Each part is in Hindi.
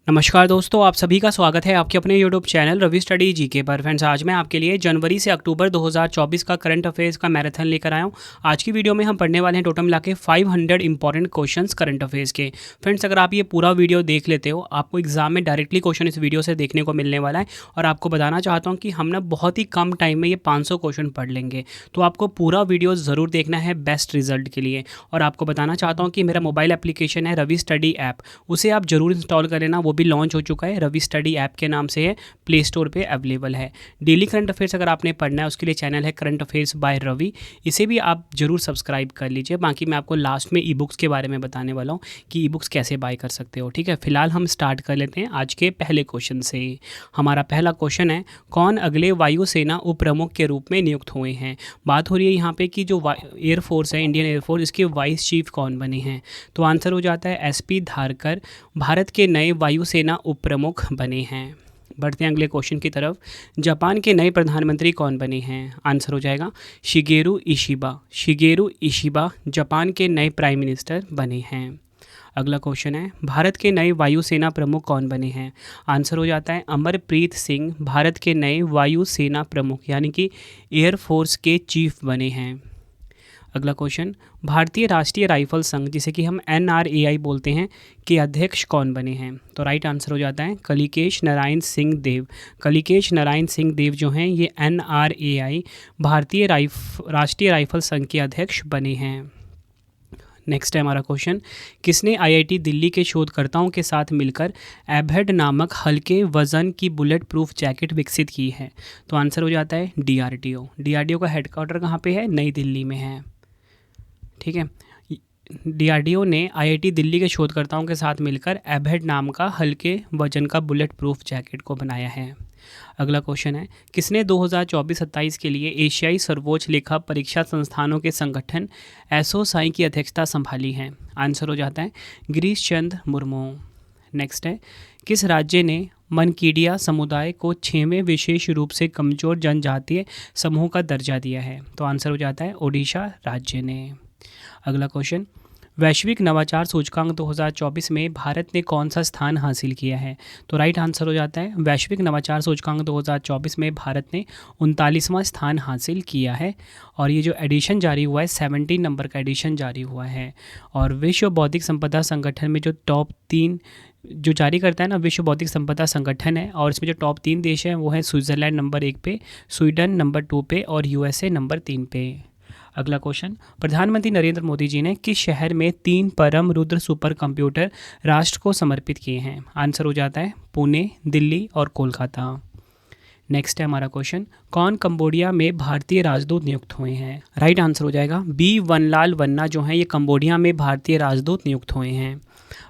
नमस्कार दोस्तों, आप सभी का स्वागत है आपके अपने YouTube channel Ravi study GK पर। फ्रेंड्स, आज मैं आपके लिए जनवरी से अक्टूबर 2024 का करंट अफेयर्स का मैराथन लेकर आया हूं। आज की वीडियो में हम पढ़ने वाले हैं टोटल मिला के 500 इंपॉर्टेंट क्वेश्चंस करंट अफेयर्स के। फ्रेंड्स, अगर आप ये पूरा वीडियो देख लेते हो, आपको एग्जाम में डायरेक्टली क्वेश्चन इस वीडियो से देखने को मिलने वाला है। और आपको बताना चाहता हूँ कि हम ना बहुत ही कम टाइम में ये 500 क्वेश्चन पढ़ लेंगे, तो आपको पूरा वीडियो ज़रूर देखना है बेस्ट रिजल्ट के लिए। और आपको बताना चाहता हूँ कि मेरा मोबाइल एप्लीकेशन है रवि स्टडी ऐप, उसे आप ज़रूर इंस्टॉल कर लेना। वो भी लॉन्च हो चुका है, रवि स्टडी ऐप के नाम से है, प्ले स्टोर पे अवेलेबल है। डेली करंट अफेयर्स अगर आपने पढ़ना है, उसके लिए चैनल है करंट अफेयर्स बाय रवि, इसे भी आप जरूर सब्सक्राइब कर लीजिए। बाकी मैं आपको लास्ट में ई बुक्स के बारे में बताने वाला हूँ कि ई बुक्स कैसे बाय कर सकते हो। ठीक है, फिलहाल हम स्टार्ट कर लेते हैं आज के पहले क्वेश्चन से। हमारा पहला क्वेश्चन है, कौन अगले वायुसेना उप प्रमुख के रूप में नियुक्त हुए हैं। बात हो रही है यहाँ पे कि जो एयरफोर्स है, इंडियन एयरफोर्स, इसके वाइस चीफ कौन बने हैं। तो आंसर हो जाता है एसपी धारकर भारत के नए वायुसेना उप प्रमुख बने हैं। बढ़ते हैं अगले क्वेश्चन की तरफ। जापान के नए प्रधानमंत्री कौन बने हैं। आंसर हो जाएगा Shigeru Ishiba. Shigeru Ishiba Japan के नए प्राइम मिनिस्टर बने हैं। अगला क्वेश्चन है, भारत के नए वायुसेना प्रमुख कौन बने हैं। आंसर हो जाता है अमरप्रीत सिंह भारत के नए वायुसेना प्रमुख यानी कि एयरफोर्स के चीफ बने हैं। अगला क्वेश्चन, भारतीय राष्ट्रीय राइफल संघ जिसे कि हम NRAI बोलते हैं के अध्यक्ष कौन बने हैं। तो राइट आंसर हो जाता है कलिकेश नारायण सिंह देव। कलिकेश नारायण सिंह देव जो हैं ये NRAI भारतीय राष्ट्रीय राइफल संघ के अध्यक्ष बने हैं। नेक्स्ट है हमारा क्वेश्चन, किसने IIT दिल्ली के शोधकर्ताओं के साथ मिलकर एबहेड नामक हल्के वजन की बुलेट प्रूफ जैकेट विकसित की है। तो आंसर हो जाता है DRDO। DRDO का हेडक्वार्टर कहाँ पे है, नई दिल्ली में है। ठीक है, DRDO ने IIT दिल्ली के शोधकर्ताओं के साथ मिलकर एबहेड नाम का हल्के वजन का बुलेट प्रूफ जैकेट को बनाया है। अगला क्वेश्चन है, किसने 2024-27 के लिए एशियाई सर्वोच्च लेखा परीक्षा संस्थानों के संगठन एसोसाई की अध्यक्षता संभाली है। आंसर हो जाता है गिरीश चंद्र मुर्मू। नेक्स्ट है, किस राज्य ने मनकीडिया समुदाय को 6वें विशेष रूप से कमजोर जनजातीय समूह का दर्जा दिया है। तो आंसर हो जाता है ओडिशा राज्य ने। अगला क्वेश्चन, वैश्विक नवाचार सूचकांक 2024 में भारत ने कौन सा स्थान हासिल किया है। तो राइट आंसर हो जाता है वैश्विक नवाचार सूचकांक 2024 में भारत ने 39वां स्थान हासिल किया है। और ये जो एडिशन जारी हुआ है 17 नंबर का एडिशन जारी हुआ है। और विश्व बौद्धिक संपदा संगठन में जो टॉप 3 जो जारी करता है ना, विश्व बौद्धिक संपदा संगठन है, और इसमें जो टॉप 3 देश हैं वो हैं स्विट्ज़रलैंड नंबर 1 पे, स्वीडन नंबर 2 पे और USA नंबर 3 पे। अगला क्वेश्चन, प्रधानमंत्री नरेंद्र मोदी जी ने किस शहर में 3 परम रुद्र सुपर कंप्यूटर राष्ट्र को समर्पित किए हैं। आंसर हो जाता है पुणे, दिल्ली और कोलकाता। नेक्स्ट है हमारा क्वेश्चन, कौन कंबोडिया में भारतीय राजदूत नियुक्त हुए हैं। राइट आंसर हो जाएगा B वनलाल वन्ना जो हैं ये कंबोडिया में भारतीय राजदूत नियुक्त हुए हैं।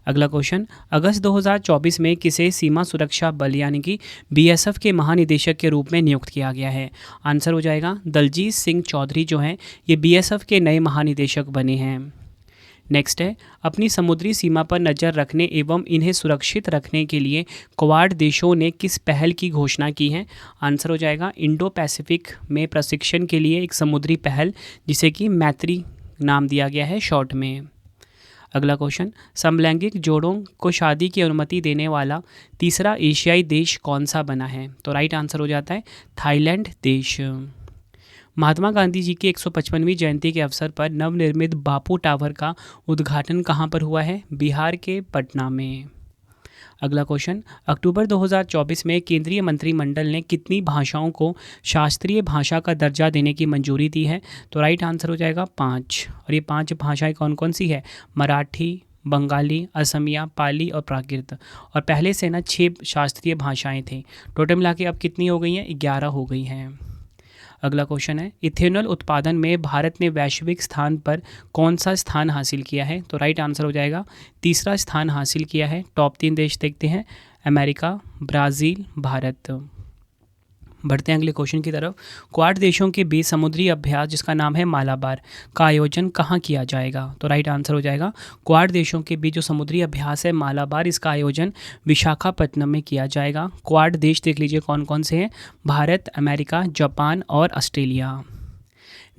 अगला क्वेश्चन, अगस्त 2024 में किसे सीमा सुरक्षा बल यानी कि BSF के महानिदेशक के रूप में नियुक्त किया गया है। आंसर हो जाएगा दलजीत सिंह चौधरी जो हैं ये BSF के नए महानिदेशक बने हैं। नेक्स्ट है, अपनी समुद्री सीमा पर नज़र रखने एवं इन्हें सुरक्षित रखने के लिए क्वाड देशों ने किस पहल की घोषणा की है। आंसर हो जाएगा इंडो पैसिफिक में प्रशिक्षण के लिए एक समुद्री पहल जिसे कि मैत्री नाम दिया गया है शॉर्ट में। अगला क्वेश्चन, समलैंगिक जोड़ों को शादी की अनुमति देने वाला तीसरा एशियाई देश कौन सा बना है। तो राइट आंसर हो जाता है थाईलैंड देश। महात्मा गांधी जी की 155वीं जयंती के अवसर पर नवनिर्मित बापू टावर का उद्घाटन कहाँ पर हुआ है, बिहार के पटना में। अगला क्वेश्चन, अक्टूबर 2024 में केंद्रीय मंत्रिमंडल ने कितनी भाषाओं को शास्त्रीय भाषा का दर्जा देने की मंजूरी दी है। तो राइट आंसर हो जाएगा 5। और ये 5 भाषाएं कौन कौन सी है, मराठी, बंगाली, असमिया, पाली और प्राकृत। और पहले से ना 6 शास्त्रीय भाषाएं थी, टोटल मिला के अब कितनी हो गई हैं, 11 हो गई हैं। अगला क्वेश्चन है, इथेनॉल उत्पादन में भारत ने वैश्विक स्थान पर कौन सा स्थान हासिल किया है। तो राइट आंसर हो जाएगा तीसरा स्थान हासिल किया है। टॉप 3 देश देखते हैं, अमेरिका, ब्राज़ील, भारत। बढ़ते हैं अगले क्वेश्चन की तरफ। क्वाड देशों के बीच समुद्री अभ्यास जिसका नाम है मालाबार का आयोजन कहाँ किया जाएगा। तो राइट आंसर हो जाएगा क्वाड देशों के बीच जो समुद्री अभ्यास है मालाबार, इसका आयोजन विशाखापट्टनम में किया जाएगा। क्वाड देश देख लीजिए कौन कौन से हैं, भारत, अमेरिका, जापान और ऑस्ट्रेलिया।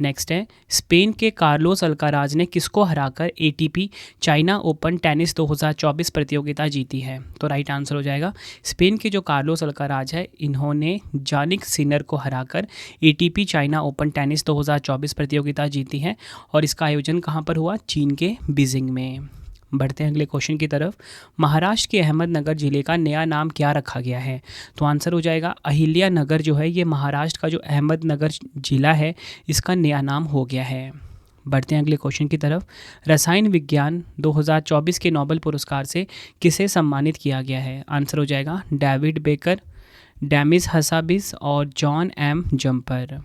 नेक्स्ट है, स्पेन के कार्लोस अल्काराज ने किसको हराकर एटीपी चाइना ओपन टेनिस 2024 प्रतियोगिता जीती है? तो राइट आंसर हो जाएगा, स्पेन के जो कार्लोस अल्काराज है इन्होंने जानिक सिनर को हराकर एटीपी चाइना ओपन टेनिस 2024 प्रतियोगिता जीती है और इसका आयोजन कहाँ पर हुआ? चीन के बीजिंग में। बढ़ते हैं अगले क्वेश्चन की तरफ। महाराष्ट्र के अहमदनगर जिले का नया नाम क्या रखा गया है? तो आंसर हो जाएगा अहिल्या नगर जो है ये महाराष्ट्र का जो अहमदनगर जिला है इसका नया नाम हो गया है। बढ़ते हैं अगले क्वेश्चन की तरफ। रसायन विज्ञान 2024 के नोबेल पुरस्कार से किसे सम्मानित किया गया है? आंसर हो जाएगा डेविड बेकर, डेमिस हसाबिस और जॉन एम जम्पर।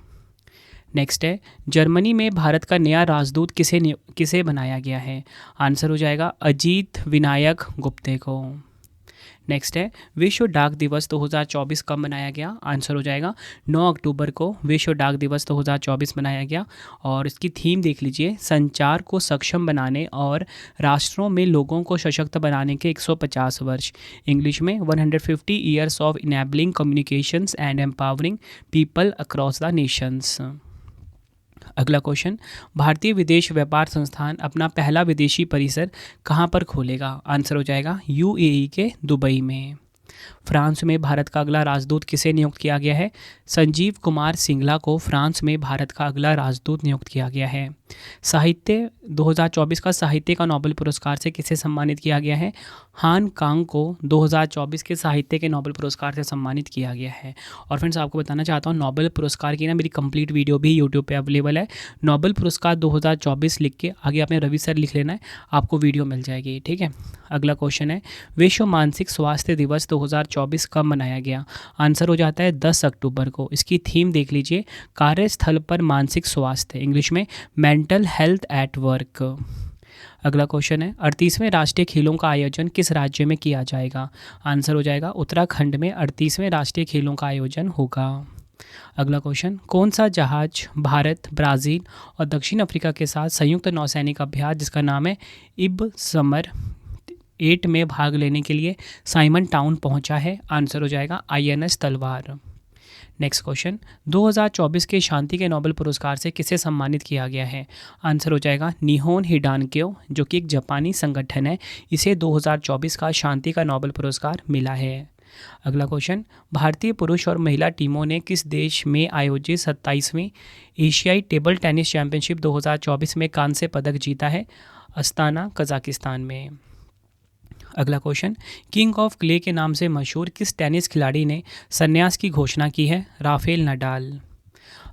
नेक्स्ट है, जर्मनी में भारत का नया राजदूत किसे बनाया गया है? आंसर हो जाएगा अजीत विनायक गुप्ते को। नेक्स्ट है, विश्व डाक दिवस 2024 कब मनाया गया? आंसर हो जाएगा 9 अक्टूबर को विश्व डाक दिवस 2024 मनाया गया और इसकी थीम देख लीजिए, संचार को सक्षम बनाने और राष्ट्रों में लोगों को सशक्त बनाने के 150 वर्ष। इंग्लिश में 150 years of enabling communications and empowering people across the Nations. अगला क्वेश्चन, भारतीय विदेश व्यापार संस्थान अपना पहला विदेशी परिसर कहाँ पर खोलेगा? आंसर हो जाएगा यूएई के दुबई में। फ्रांस में भारत का अगला राजदूत किसे नियुक्त किया गया है? संजीव कुमार सिंगला को फ्रांस में भारत का अगला राजदूत नियुक्त किया गया है। साहित्य 2024 का साहित्य का नोबेल पुरस्कार से किसे सम्मानित किया गया है? हान कांग को 2024 के साहित्य के नोबेल पुरस्कार से सम्मानित किया गया है। और फ्रेंड्स आपको बताना चाहता हूँ नोबेल पुरस्कार की ना मेरी कंप्लीट वीडियो भी यूट्यूब पे अवेलेबल है। नोबेल पुरस्कार 2024 लिख के आगे आपने रवि सर लिख लेना है, आपको वीडियो मिल जाएगी। ठीक है। अगला क्वेश्चन है, विश्व मानसिक स्वास्थ्य दिवस 2024 कब मनाया गया? आंसर हो जाता है 10 अक्टूबर को। इसकी थीम देख लीजिए, कार्यस्थल पर मानसिक स्वास्थ्य, इंग्लिश में मेंटल हेल्थ एट वर्क। अगला क्वेश्चन है, 38वें राष्ट्रीय खेलों का आयोजन किस राज्य में किया जाएगा? आंसर हो जाएगा उत्तराखंड में 38वें राष्ट्रीय खेलों का आयोजन होगा। अगला क्वेश्चन, कौन सा जहाज भारत, ब्राज़ील और दक्षिण अफ्रीका के साथ संयुक्त नौसैनिक अभ्यास जिसका नाम है इब समर 8 में भाग लेने के लिए साइमन टाउन पहुंचा है? आंसर हो जाएगा INS तलवार। नेक्स्ट क्वेश्चन, 2024 के शांति के नोबेल पुरस्कार से किसे सम्मानित किया गया है? आंसर हो जाएगा निहोन हिडानक्यो जो कि एक जापानी संगठन है, इसे 2024 का शांति का नोबेल पुरस्कार मिला है। अगला क्वेश्चन, भारतीय पुरुष और महिला टीमों ने किस देश में आयोजित 27वीं एशियाई टेबल टेनिस चैंपियनशिप 2024 में कांस्य पदक जीता है? अस्ताना, कजाकिस्तान में। अगला क्वेश्चन, किंग ऑफ क्ले के नाम से मशहूर किस टेनिस खिलाड़ी ने संन्यास की घोषणा की है? Rafael Nadal.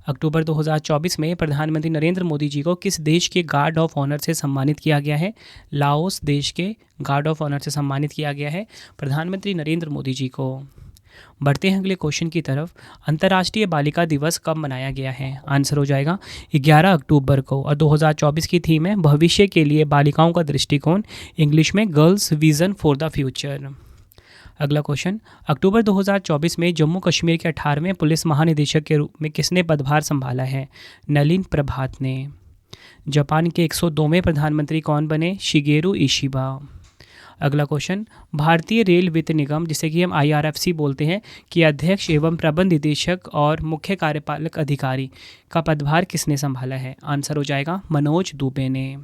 अक्टूबर 2024 में प्रधानमंत्री नरेंद्र मोदी जी को किस देश के गार्ड ऑफ ऑनर से सम्मानित किया गया है? लाओस देश के गार्ड ऑफ ऑनर से सम्मानित किया गया है प्रधानमंत्री नरेंद्र मोदी जी को। बढ़ते हैं अगले क्वेश्चन की तरफ। अंतर्राष्ट्रीय बालिका दिवस कब मनाया गया है? आंसर हो जाएगा 11 अक्टूबर को और 2024 की थीम है भविष्य के लिए बालिकाओं का दृष्टिकोण, इंग्लिश में girls vision for the future. अगला क्वेश्चन, अक्टूबर 2024 में जम्मू कश्मीर के 18वें पुलिस महानिदेशक के रूप में किसने पदभार संभाला है? नलिन प्रभात ने। जापान के 102वें प्रधानमंत्री कौन बने? Shigeru Ishiba. अगला क्वेश्चन, भारतीय रेल वित्त निगम जिसे कि हम IRFC बोलते हैं कि अध्यक्ष एवं प्रबंध निदेशक और मुख्य कार्यपालक अधिकारी का पदभार किसने संभाला है? आंसर हो जाएगा मनोज दुबे ने।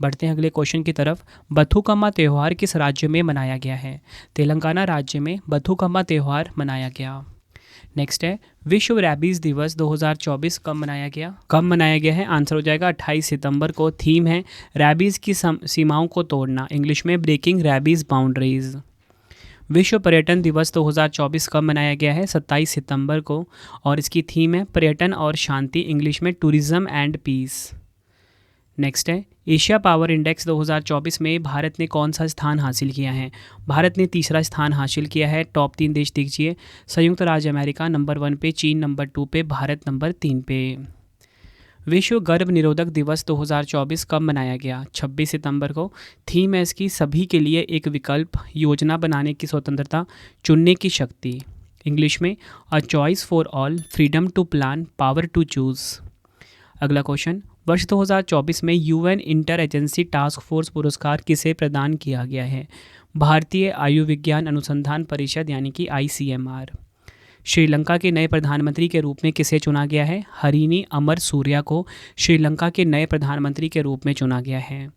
बढ़ते हैं अगले क्वेश्चन की तरफ। बथुकम्मा त्यौहार किस राज्य में मनाया गया है? तेलंगाना राज्य में बथुकम्मा त्यौहार मनाया गया। नेक्स्ट है, विश्व रैबीज़ दिवस 2024 कब मनाया गया है? आंसर हो जाएगा 28 सितंबर को। थीम है रैबीज़ की सीमाओं को तोड़ना, इंग्लिश में ब्रेकिंग रैबीज़ बाउंड्रीज। विश्व पर्यटन दिवस 2024 कब मनाया गया है? 27 सितंबर को और इसकी थीम है पर्यटन और शांति, इंग्लिश में टूरिज्म एंड पीस। नेक्स्ट है, एशिया पावर इंडेक्स 2024 में भारत ने कौन सा स्थान हासिल किया है? भारत ने तीसरा स्थान हासिल किया है। टॉप 3 देश दीजिए, संयुक्त राज्य अमेरिका नंबर 1 पे, चीन नंबर 2 पे, भारत नंबर 3 पे। विश्व गर्भ निरोधक दिवस 2024 कब मनाया गया? 26 सितंबर को। थीम है इसकी सभी के लिए एक विकल्प, योजना बनाने की स्वतंत्रता, चुनने की शक्ति, इंग्लिश में a choice for all, freedom to plan, power to choose. अगला क्वेश्चन, वर्ष 2024 में UN inter agency task force पुरस्कार किसे प्रदान किया गया है? भारतीय आयुर्विज्ञान अनुसंधान परिषद यानी कि ICMR। श्रीलंका के नए प्रधानमंत्री के रूप में किसे चुना गया है? हरिनी अमर सूर्या को श्रीलंका के नए प्रधानमंत्री के रूप में चुना गया है।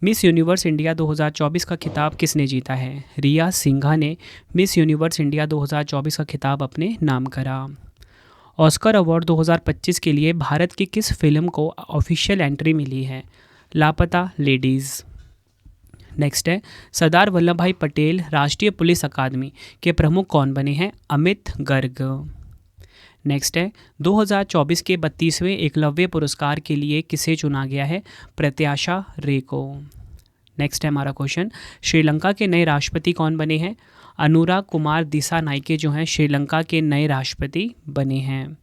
मिस यूनिवर्स इंडिया 2024 का खिताब किसने जीता है? रिया सिंघा ने मिस यूनिवर्स इंडिया 2024 का खिताब अपने नाम करा। ऑस्कर अवार्ड 2025 के लिए भारत की किस फिल्म को ऑफिशियल एंट्री मिली है? लापता लेडीज़। नेक्स्ट है, सरदार वल्लभ भाई पटेल राष्ट्रीय पुलिस अकादमी के प्रमुख कौन बने हैं? अमित गर्ग। नेक्स्ट है, 2024 के 32वें एकलव्य पुरस्कार के लिए किसे चुना गया है? प्रत्याशा रे को। नेक्स्ट है हमारा क्वेश्चन, श्रीलंका के नए राष्ट्रपति कौन बने हैं? अनुराग कुमार दिसानायके जो हैं श्रीलंका के नए राष्ट्रपति बने हैं।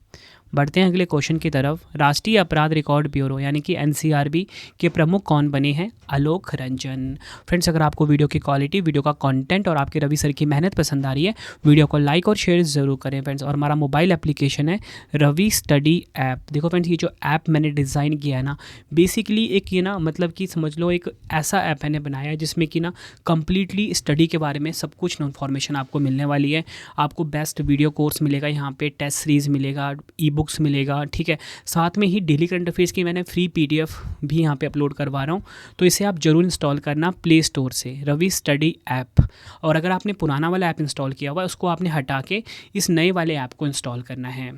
बढ़ते हैं अगले क्वेश्चन की तरफ। राष्ट्रीय अपराध रिकॉर्ड ब्यूरो यानी कि एनसीआरबी के प्रमुख कौन बने हैं? आलोक रंजन। फ्रेंड्स, अगर आपको वीडियो की क्वालिटी, वीडियो का कंटेंट और आपके रवि सर की मेहनत पसंद आ रही है, वीडियो को लाइक और शेयर ज़रूर करें फ्रेंड्स। और हमारा मोबाइल एप्लीकेशन है रवि स्टडी ऐप। देखो फ्रेंड्स, ये जो ऐप मैंने डिज़ाइन किया है ना, बेसिकली एक ये ना मतलब कि समझ लो एक ऐसा ऐप मैंने बनाया है जिसमें कि ना कम्प्लीटली स्टडी के बारे में सब कुछ इन्फॉर्मेशन आपको मिलने वाली है। आपको बेस्ट वीडियो कोर्स मिलेगा, यहाँ पे टेस्ट सीरीज़ मिलेगा, ई बुक्स मिलेगा, ठीक है। साथ में ही डेली करंट अफेयर्स की मैंने फ्री पीडीएफ भी यहाँ पे अपलोड करवा रहा हूँ, तो इसे आप ज़रूर इंस्टॉल करना प्ले स्टोर से, रवि स्टडी ऐप। और अगर आपने पुराना वाला ऐप इंस्टॉल किया हुआ है उसको आपने हटा के इस नए वाले ऐप को इंस्टॉल करना है।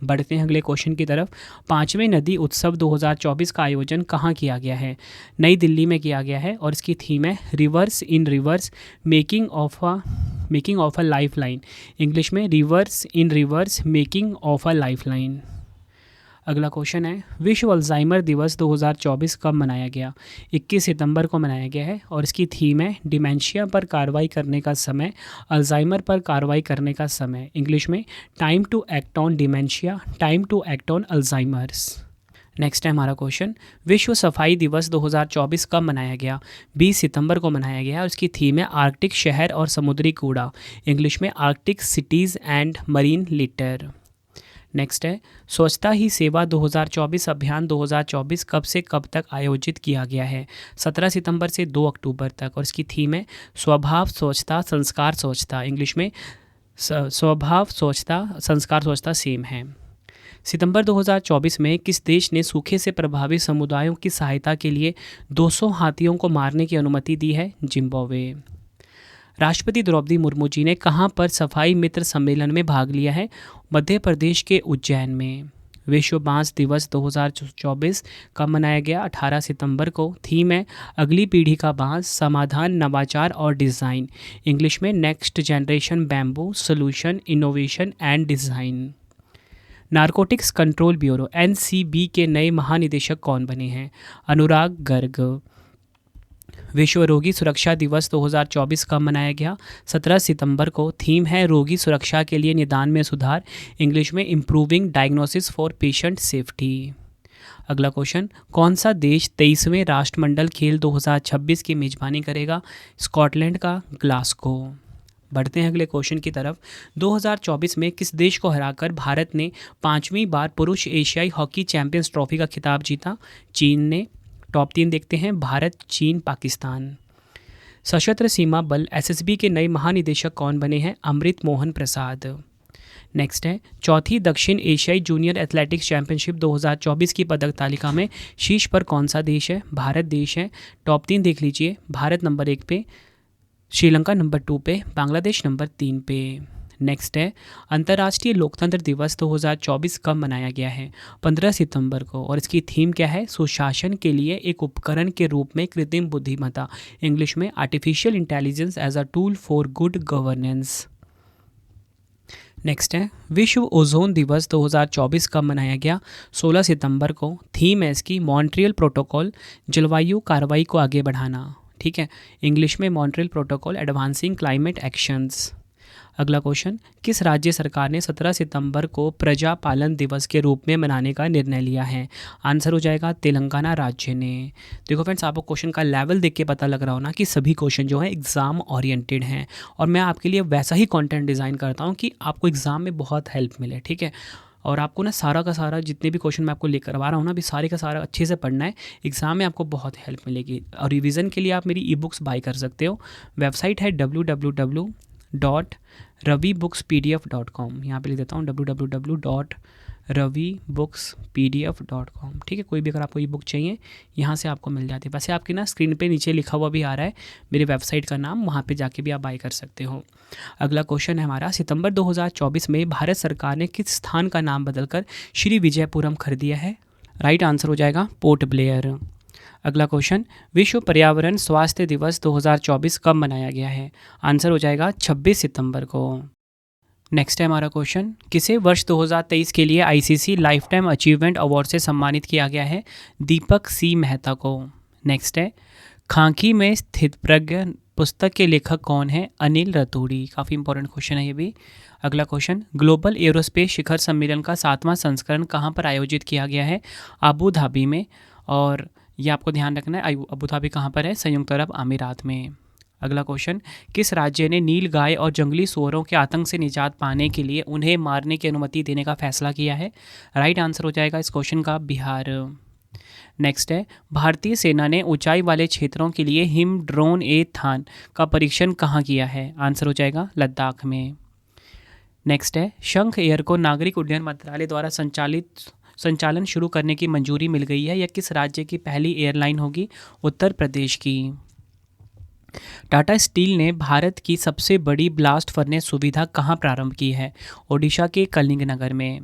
बढ़ते हैं अगले क्वेश्चन की तरफ। 5वें नदी उत्सव 2024 का आयोजन कहाँ किया गया है? नई दिल्ली में किया गया है और इसकी थीम है rivers in rivers making of a life line. English में rivers in rivers making of a life line. अगला क्वेश्चन है, विश्व अल्जाइमर दिवस 2024 कब मनाया गया? 21 सितंबर को मनाया गया है और इसकी थीम है डिमेंशिया पर कार्रवाई करने का समय, अल्जाइमर पर कार्रवाई करने का समय। इंग्लिश में time to act on dementia, time to act on Alzheimer's. Next है हमारा क्वेश्चन, विश्व सफाई दिवस 2024 कब मनाया गया? 20 सितंबर को मनाया गया और इसकी थीम है आर्कटिक शहर और समुद्री कूड़ा। इंग्लिश में Arctic cities and marine litre. Next है, स्वच्छता ही सेवा 2024 अभियान 2024 कब से कब तक आयोजित किया गया है? 17 सितंबर से 2 अक्टूबर तक और इसकी थीम है स्वभाव स्वच्छता संस्कार स्वच्छता। इंग्लिश में स्वभाव स्वच्छता संस्कार स्वच्छता सेम है। सितंबर 2024 में किस देश ने सूखे से प्रभावित समुदायों की सहायता के लिए 200 हाथियों को मारने की अनुमति दी है? जिम्बाब्वे। राष्ट्रपति द्रौपदी मुर्मू जी ने कहां पर सफाई मित्र सम्मेलन में भाग लिया है? मध्य प्रदेश के उज्जैन में। विश्व बांस दिवस 2024 कब मनाया गया? 18 सितंबर को। थीम है अगली पीढ़ी का बांस, समाधान, नवाचार और डिज़ाइन। इंग्लिश में next generation bamboo solution, innovation and design. Narcotics control bureau NCB के नए महानिदेशक कौन बने हैं? अनुराग गर्ग। विश्व रोगी सुरक्षा दिवस 2024 कब मनाया गया? 17 सितंबर को। थीम है रोगी सुरक्षा के लिए निदान में सुधार। इंग्लिश में improving diagnosis for patient safety. अगला क्वेश्चन, कौन सा देश 23वें राष्ट्रमंडल खेल 2026 की मेज़बानी करेगा? स्कॉटलैंड का ग्लासगो। बढ़ते हैं अगले क्वेश्चन की तरफ। 2024 में किस देश को हराकर भारत ने 5वीं बार पुरुष एशियाई हॉकी चैंपियंस ट्रॉफी का खिताब जीता? चीन ने। टॉप 3 देखते हैं, भारत, चीन, पाकिस्तान। सशस्त्र सीमा बल एसएसबी के नए महानिदेशक कौन बने हैं? अमृत मोहन प्रसाद। नेक्स्ट है, चौथी दक्षिण एशियाई जूनियर एथलेटिक्स चैंपियनशिप 2024 की पदक तालिका में शीर्ष पर कौन सा देश है? भारत देश है। टॉप 3 देख लीजिए, भारत नंबर 1 पे, श्रीलंका नंबर 2 पे, बांग्लादेश नंबर 3 पे। नेक्स्ट है, अंतर्राष्ट्रीय लोकतंत्र दिवस 2024 कब मनाया गया है? 15 सितंबर को और इसकी थीम क्या है? सुशासन के लिए एक उपकरण के रूप में कृत्रिम बुद्धिमत्ता। इंग्लिश में artificial intelligence as a tool for good governance. Next है, विश्व ओजोन दिवस 2024 कब मनाया गया? 16 सितंबर को। थीम है इसकी मॉन्ट्रियल प्रोटोकॉल, जलवायु कार्रवाई को आगे बढ़ाना। ठीक है, इंग्लिश में Montreal protocol advancing climate actions. अगला क्वेश्चन, किस राज्य सरकार ने 17 सितंबर को प्रजा पालन दिवस के रूप में मनाने का निर्णय लिया है? आंसर हो जाएगा तेलंगाना राज्य ने। देखो फ्रेंड्स, आपको क्वेश्चन का लेवल देख के पता लग रहा हो ना कि सभी क्वेश्चन जो है एग्ज़ाम ओरिएंटेड हैं और मैं आपके लिए वैसा ही कंटेंट डिज़ाइन करता हूँ कि आपको एग्ज़ाम में बहुत हेल्प मिले। ठीक है, और आपको ना सारा का सारा जितने भी क्वेश्चन मैं आपको लेकर करवा रहा हूँ ना, अभी सारे का सारा अच्छे से पढ़ना है, एग्ज़ाम में आपको बहुत हेल्प मिलेगी। और रिवीजन के लिए आप मेरी ई बुक्स बाय कर सकते हो। वेबसाइट है www www.ravibooks.pdf.com, यहाँ पे लिख देता हूँ www.ravibooks.pdf.com। ठीक है, कोई भी अगर आपको ई बुक चाहिए यहाँ से आपको मिल जाती है। वैसे आपकी ना स्क्रीन पे नीचे लिखा हुआ भी आ रहा है मेरी वेबसाइट का नाम, वहाँ पे जाके भी आप बाय कर सकते हो। अगला क्वेश्चन है हमारा, सितंबर 2024 में भारत सरकार ने किस स्थान का नाम बदलकर श्री विजयपुरम कर दिया है? राइट आंसर हो जाएगा पोर्ट ब्लेयर। अगला क्वेश्चन, विश्व पर्यावरण स्वास्थ्य दिवस 2024 कब मनाया गया है? आंसर हो जाएगा 26 सितंबर को। नेक्स्ट है हमारा क्वेश्चन, किसे वर्ष 2023 के लिए ICC life time achievement award से सम्मानित किया गया है? दीपक सी मेहता को। नेक्स्ट है, खांकी में स्थित प्रज्ञ पुस्तक के लेखक कौन है? अनिल रतूड़ी। काफ़ी इंपॉर्टेंट क्वेश्चन है ये भी। अगला क्वेश्चन, ग्लोबल एरोस्पेस शिखर सम्मेलन का 7वां संस्करण कहाँ पर आयोजित किया गया है? अबू धाबी में। और ये आपको ध्यान रखना है, अबू धाबी कहाँ पर है? संयुक्त अरब अमीरात में। अगला क्वेश्चन, किस राज्य ने नील गाय और जंगली सूअरों के आतंक से निजात पाने के लिए उन्हें मारने की अनुमति देने का फैसला किया है? राइट आंसर हो जाएगा इस क्वेश्चन का बिहार। नेक्स्ट है, भारतीय सेना ने ऊंचाई वाले क्षेत्रों के लिए हिम ड्रोन ए थान का परीक्षण कहाँ किया है? आंसर हो जाएगा लद्दाख में। नेक्स्ट है, शंख एयर को नागरिक उड्डयन मंत्रालय द्वारा संचालन शुरू करने की मंजूरी मिल गई है। यह किस राज्य की पहली एयरलाइन होगी? उत्तर प्रदेश की। टाटा स्टील ने भारत की सबसे बड़ी ब्लास्ट फर्नेस सुविधा कहाँ प्रारंभ की है? ओडिशा के कलिंगनगर में।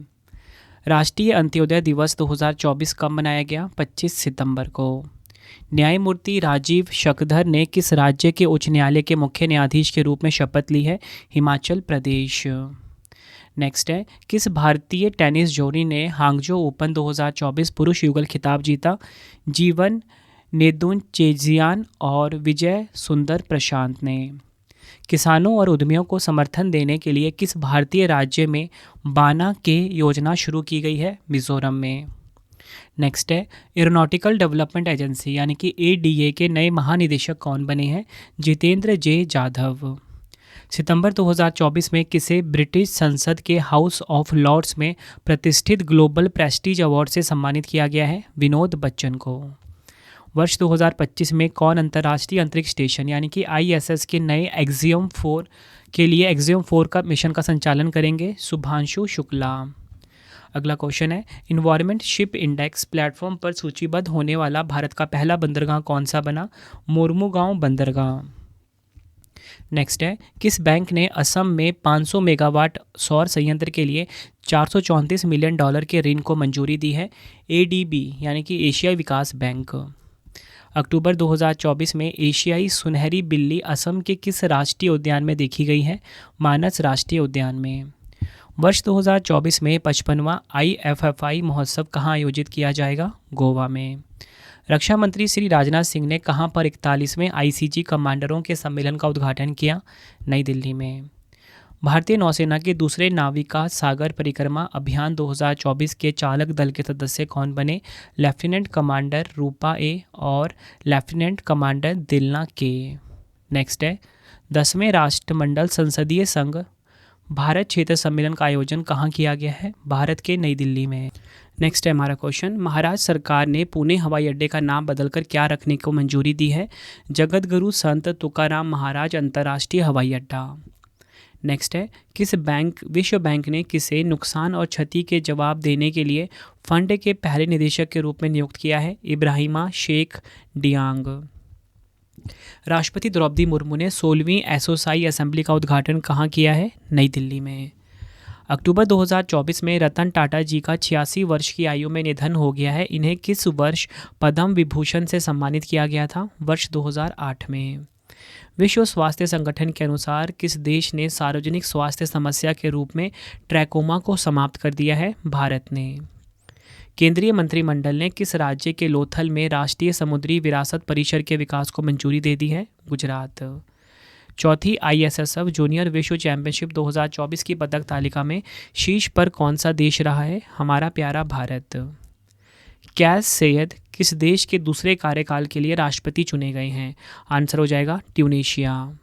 राष्ट्रीय अंत्योदय दिवस 2024 कब मनाया गया? 25 सितंबर को। न्यायमूर्ति राजीव शकधर ने किस राज्य के उच्च न्यायालय के मुख्य न्यायाधीश के रूप में शपथ ली है? हिमाचल प्रदेश। नेक्स्ट है, किस भारतीय टेनिस जोड़ी ने हांगजो ओपन 2024 पुरुष युगल खिताब जीता? जीवन नेदुनचेजियान और विजय सुंदर प्रशांत ने। किसानों और उद्यमियों को समर्थन देने के लिए किस भारतीय राज्य में बाना के योजना शुरू की गई है? मिजोरम में। नेक्स्ट है, एरोनॉटिकल डेवलपमेंट एजेंसी यानी कि एडीए के नए महानिदेशक कौन बने हैं? जितेंद्र जे जाधव। सितंबर 2024 में किसे ब्रिटिश संसद के हाउस ऑफ लॉर्ड्स में प्रतिष्ठित ग्लोबल प्रेस्टीज अवार्ड से सम्मानित किया गया है? विनोद बच्चन को। वर्ष 2025 में कौन अंतर्राष्ट्रीय अंतरिक्ष स्टेशन यानी कि आईएसएस के नए एक्सियम 4 के लिए एक्सियम 4 का मिशन का संचालन करेंगे? शुभांशु शुक्ला। अगला क्वेश्चन है, इन्वायरमेंट शिप इंडेक्स प्लेटफॉर्म पर सूचीबद्ध होने वाला भारत का पहला बंदरगाह कौन सा बना? मोरमुगांव बंदरगाह। नेक्स्ट है, किस बैंक ने असम में 500 मेगावाट सौर संयंत्र के लिए 434 मिलियन डॉलर के ऋण को मंजूरी दी है? एडीबी यानी कि एशियाई विकास बैंक। अक्टूबर 2024 में एशियाई सुनहरी बिल्ली असम के किस राष्ट्रीय उद्यान में देखी गई है? मानस राष्ट्रीय उद्यान में। वर्ष 2024 में 55वां IFFI महोत्सव कहाँ आयोजित किया जाएगा? गोवा में। रक्षा मंत्री श्री राजनाथ सिंह ने कहाँ पर 41वें ICG कमांडरों के सम्मेलन का उद्घाटन किया? नई दिल्ली में। भारतीय नौसेना के दूसरे नाविका सागर परिक्रमा अभियान 2024 के चालक दल के सदस्य कौन बने? लेफ्टिनेंट कमांडर रूपा ए और लेफ्टिनेंट कमांडर दिलना के। नेक्स्ट है, 10वें राष्ट्रमंडल संसदीय संघ भारत क्षेत्र सम्मेलन का आयोजन कहाँ किया गया है? भारत के नई दिल्ली में। नेक्स्ट है हमारा क्वेश्चन, महाराष्ट्र सरकार ने पुणे हवाई अड्डे का नाम बदलकर क्या रखने को मंजूरी दी है? जगतगुरु संत तुकाराम महाराज अंतर्राष्ट्रीय हवाई अड्डा। नेक्स्ट है, किस बैंक विश्व बैंक ने किसे नुकसान और क्षति के जवाब देने के लिए फंड के पहले निदेशक के रूप में नियुक्त किया है? इब्राहिमा शेख डियांग। राष्ट्रपति द्रौपदी मुर्मू ने 16वीं एसोसाई असेंबली का उद्घाटन कहाँ किया है? नई दिल्ली में। अक्टूबर 2024 में रतन टाटा जी का 86 वर्ष की आयु में निधन हो गया है। इन्हें किस वर्ष पद्म विभूषण से सम्मानित किया गया था? वर्ष 2008 में। विश्व स्वास्थ्य संगठन के अनुसार किस देश ने सार्वजनिक स्वास्थ्य समस्या के रूप में ट्रैकोमा को समाप्त कर दिया है? भारत ने। केंद्रीय मंत्रिमंडल ने किस राज्य के लोथल में राष्ट्रीय समुद्री विरासत परिसर के विकास को मंजूरी दे दी है? गुजरात। चौथी ISSF जूनियर विश्व चैंपियनशिप 2024 की पदक तालिका में शीर्ष पर कौन सा देश रहा है? हमारा प्यारा भारत। कैस सैयद किस देश के दूसरे कार्यकाल के लिए राष्ट्रपति चुने गए हैं? आंसर हो जाएगा ट्यूनीशिया।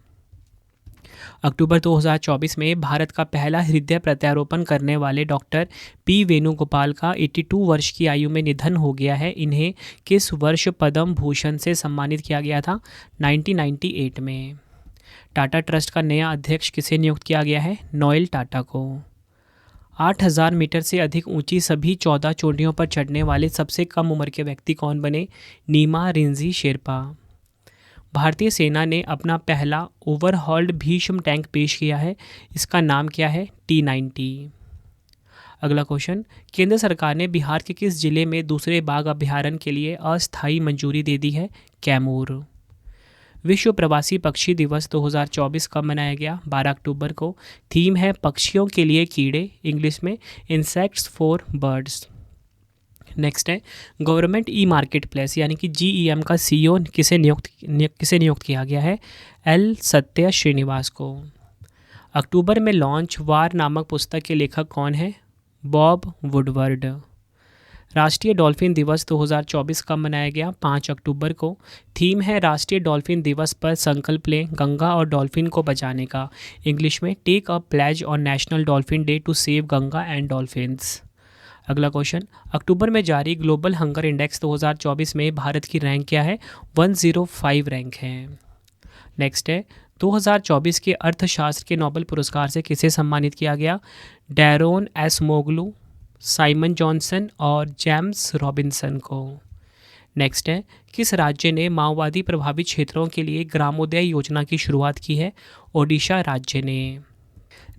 अक्टूबर 2024 में भारत का पहला हृदय प्रत्यारोपण करने वाले डॉक्टर P वेणुगोपाल का 82 वर्ष की आयु में निधन हो गया है। इन्हें किस वर्ष पद्म भूषण से सम्मानित किया गया था? 1998 में। टाटा ट्रस्ट का नया अध्यक्ष किसे नियुक्त किया गया है? नोएल टाटा को। 8,000 मीटर से अधिक ऊंची सभी 14 चोटियों पर चढ़ने वाले सबसे कम उम्र के व्यक्ति कौन बने? नीमा रिंजी शेरपा। भारतीय सेना ने अपना पहला ओवरहॉल्ड भीष्म टैंक पेश किया है, इसका नाम क्या है? T90। अगला क्वेश्चन, केंद्र सरकार ने बिहार के किस जिले में दूसरे बाघ अभयारण्य के लिए अस्थायी मंजूरी दे दी है? कैमूर। विश्व प्रवासी पक्षी दिवस 2024 कब मनाया गया? 12 अक्टूबर को। थीम है पक्षियों के लिए कीड़े, इंग्लिश में इंसेक्ट्स फॉर बर्ड्स। नेक्स्ट है गवर्नमेंट ई मार्केट प्लेस यानी कि GEM का CEO किसे नियुक्त किया गया है? L सत्य श्रीनिवास को। अक्टूबर में लॉन्च वार नामक पुस्तक के लेखक कौन है? Bob Woodward. राष्ट्रीय डॉल्फिन दिवस 2024 कब मनाया गया? 5 अक्टूबर को। थीम है राष्ट्रीय डॉल्फिन दिवस पर संकल्प लें गंगा और डॉल्फिन को बचाने का, इंग्लिश में take a pledge on national dolphin day to save Ganga and dolphins. अगला क्वेश्चन, अक्टूबर में जारी ग्लोबल हंगर इंडेक्स 2024 में भारत की रैंक क्या है? 105 रैंक है। नेक्स्ट है 2024 के अर्थशास्त्र के नोबेल पुरस्कार से किसे सम्मानित किया गया? डैरोन एसमोगलू, साइमन जॉनसन और जेम्स रॉबिन्सन को। नेक्स्ट है किस राज्य ने माओवादी प्रभावित क्षेत्रों के लिए ग्रामोदय योजना की शुरुआत की है? ओडिशा राज्य ने।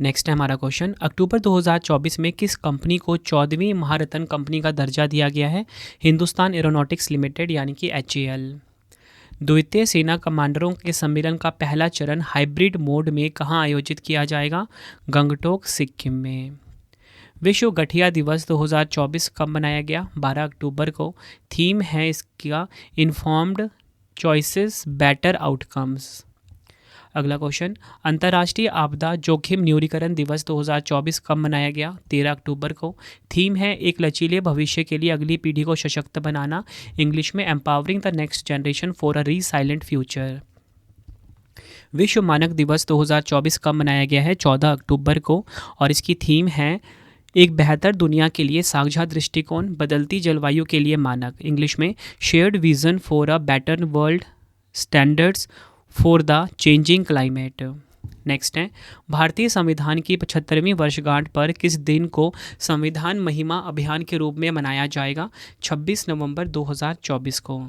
नेक्स्ट है हमारा क्वेश्चन, अक्टूबर 2024 में किस कंपनी को 14वीं महारत्न कंपनी का दर्जा दिया गया है? हिंदुस्तान एरोनॉटिक्स लिमिटेड यानी कि HAL। द्वितीय सेना कमांडरों के सम्मेलन का पहला चरण हाइब्रिड मोड में कहाँ आयोजित किया जाएगा? गंगटोक सिक्किम में। विश्व गठिया दिवस 2024 कब मनाया गया? 12 अक्टूबर को। थीम है इसका इन्फॉर्म्ड चॉइसेस बेटर आउटकम्स। अगला क्वेश्चन, अंतर्राष्ट्रीय आपदा जोखिम न्यूनीकरण दिवस 2024 कब मनाया गया? 13 अक्टूबर को। थीम है एक लचीले भविष्य के लिए अगली पीढ़ी को सशक्त बनाना, इंग्लिश में empowering the next generation for a resilient future. विश्व मानक दिवस 2024 कब मनाया गया है? 14 अक्टूबर को और इसकी थीम है एक बेहतर दुनिया के लिए साझा दृष्टिकोण, बदलती जलवायु के लिए मानक, इंग्लिश में shared vision for a better world, standards for the changing climate. Next है भारतीय संविधान की 75वीं वर्षगांठ पर किस दिन को संविधान महिमा अभियान के रूप में मनाया जाएगा? 26 नवंबर 2024 को।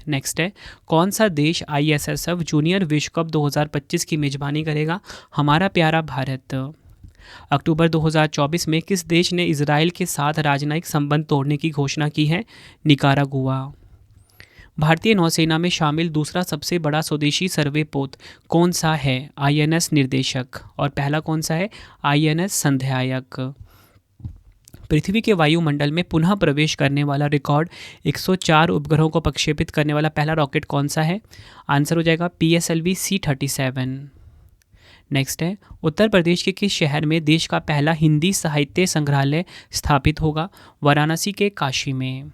नेक्स्ट है कौन सा देश ISSF जूनियर विश्व कप 2025 की मेजबानी करेगा? हमारा प्यारा भारत। अक्टूबर 2024 में किस देश ने इजराइल के साथ राजनयिक संबंध तोड़ने की घोषणा की है? निकारागुआ। भारतीय नौसेना में शामिल दूसरा सबसे बड़ा स्वदेशी सर्वे पोत कौन सा है? INS निर्देशक। और पहला कौन सा है? INS संध्यायक। पृथ्वी के वायुमंडल में पुनः प्रवेश करने वाला रिकॉर्ड 104 उपग्रहों को प्रक्षेपित करने वाला पहला रॉकेट कौन सा है? आंसर हो जाएगा PSLV C-37। नेक्स्ट है उत्तर प्रदेश के किस शहर में देश का पहला हिंदी साहित्य संग्रहालय स्थापित होगा? वाराणसी के काशी में।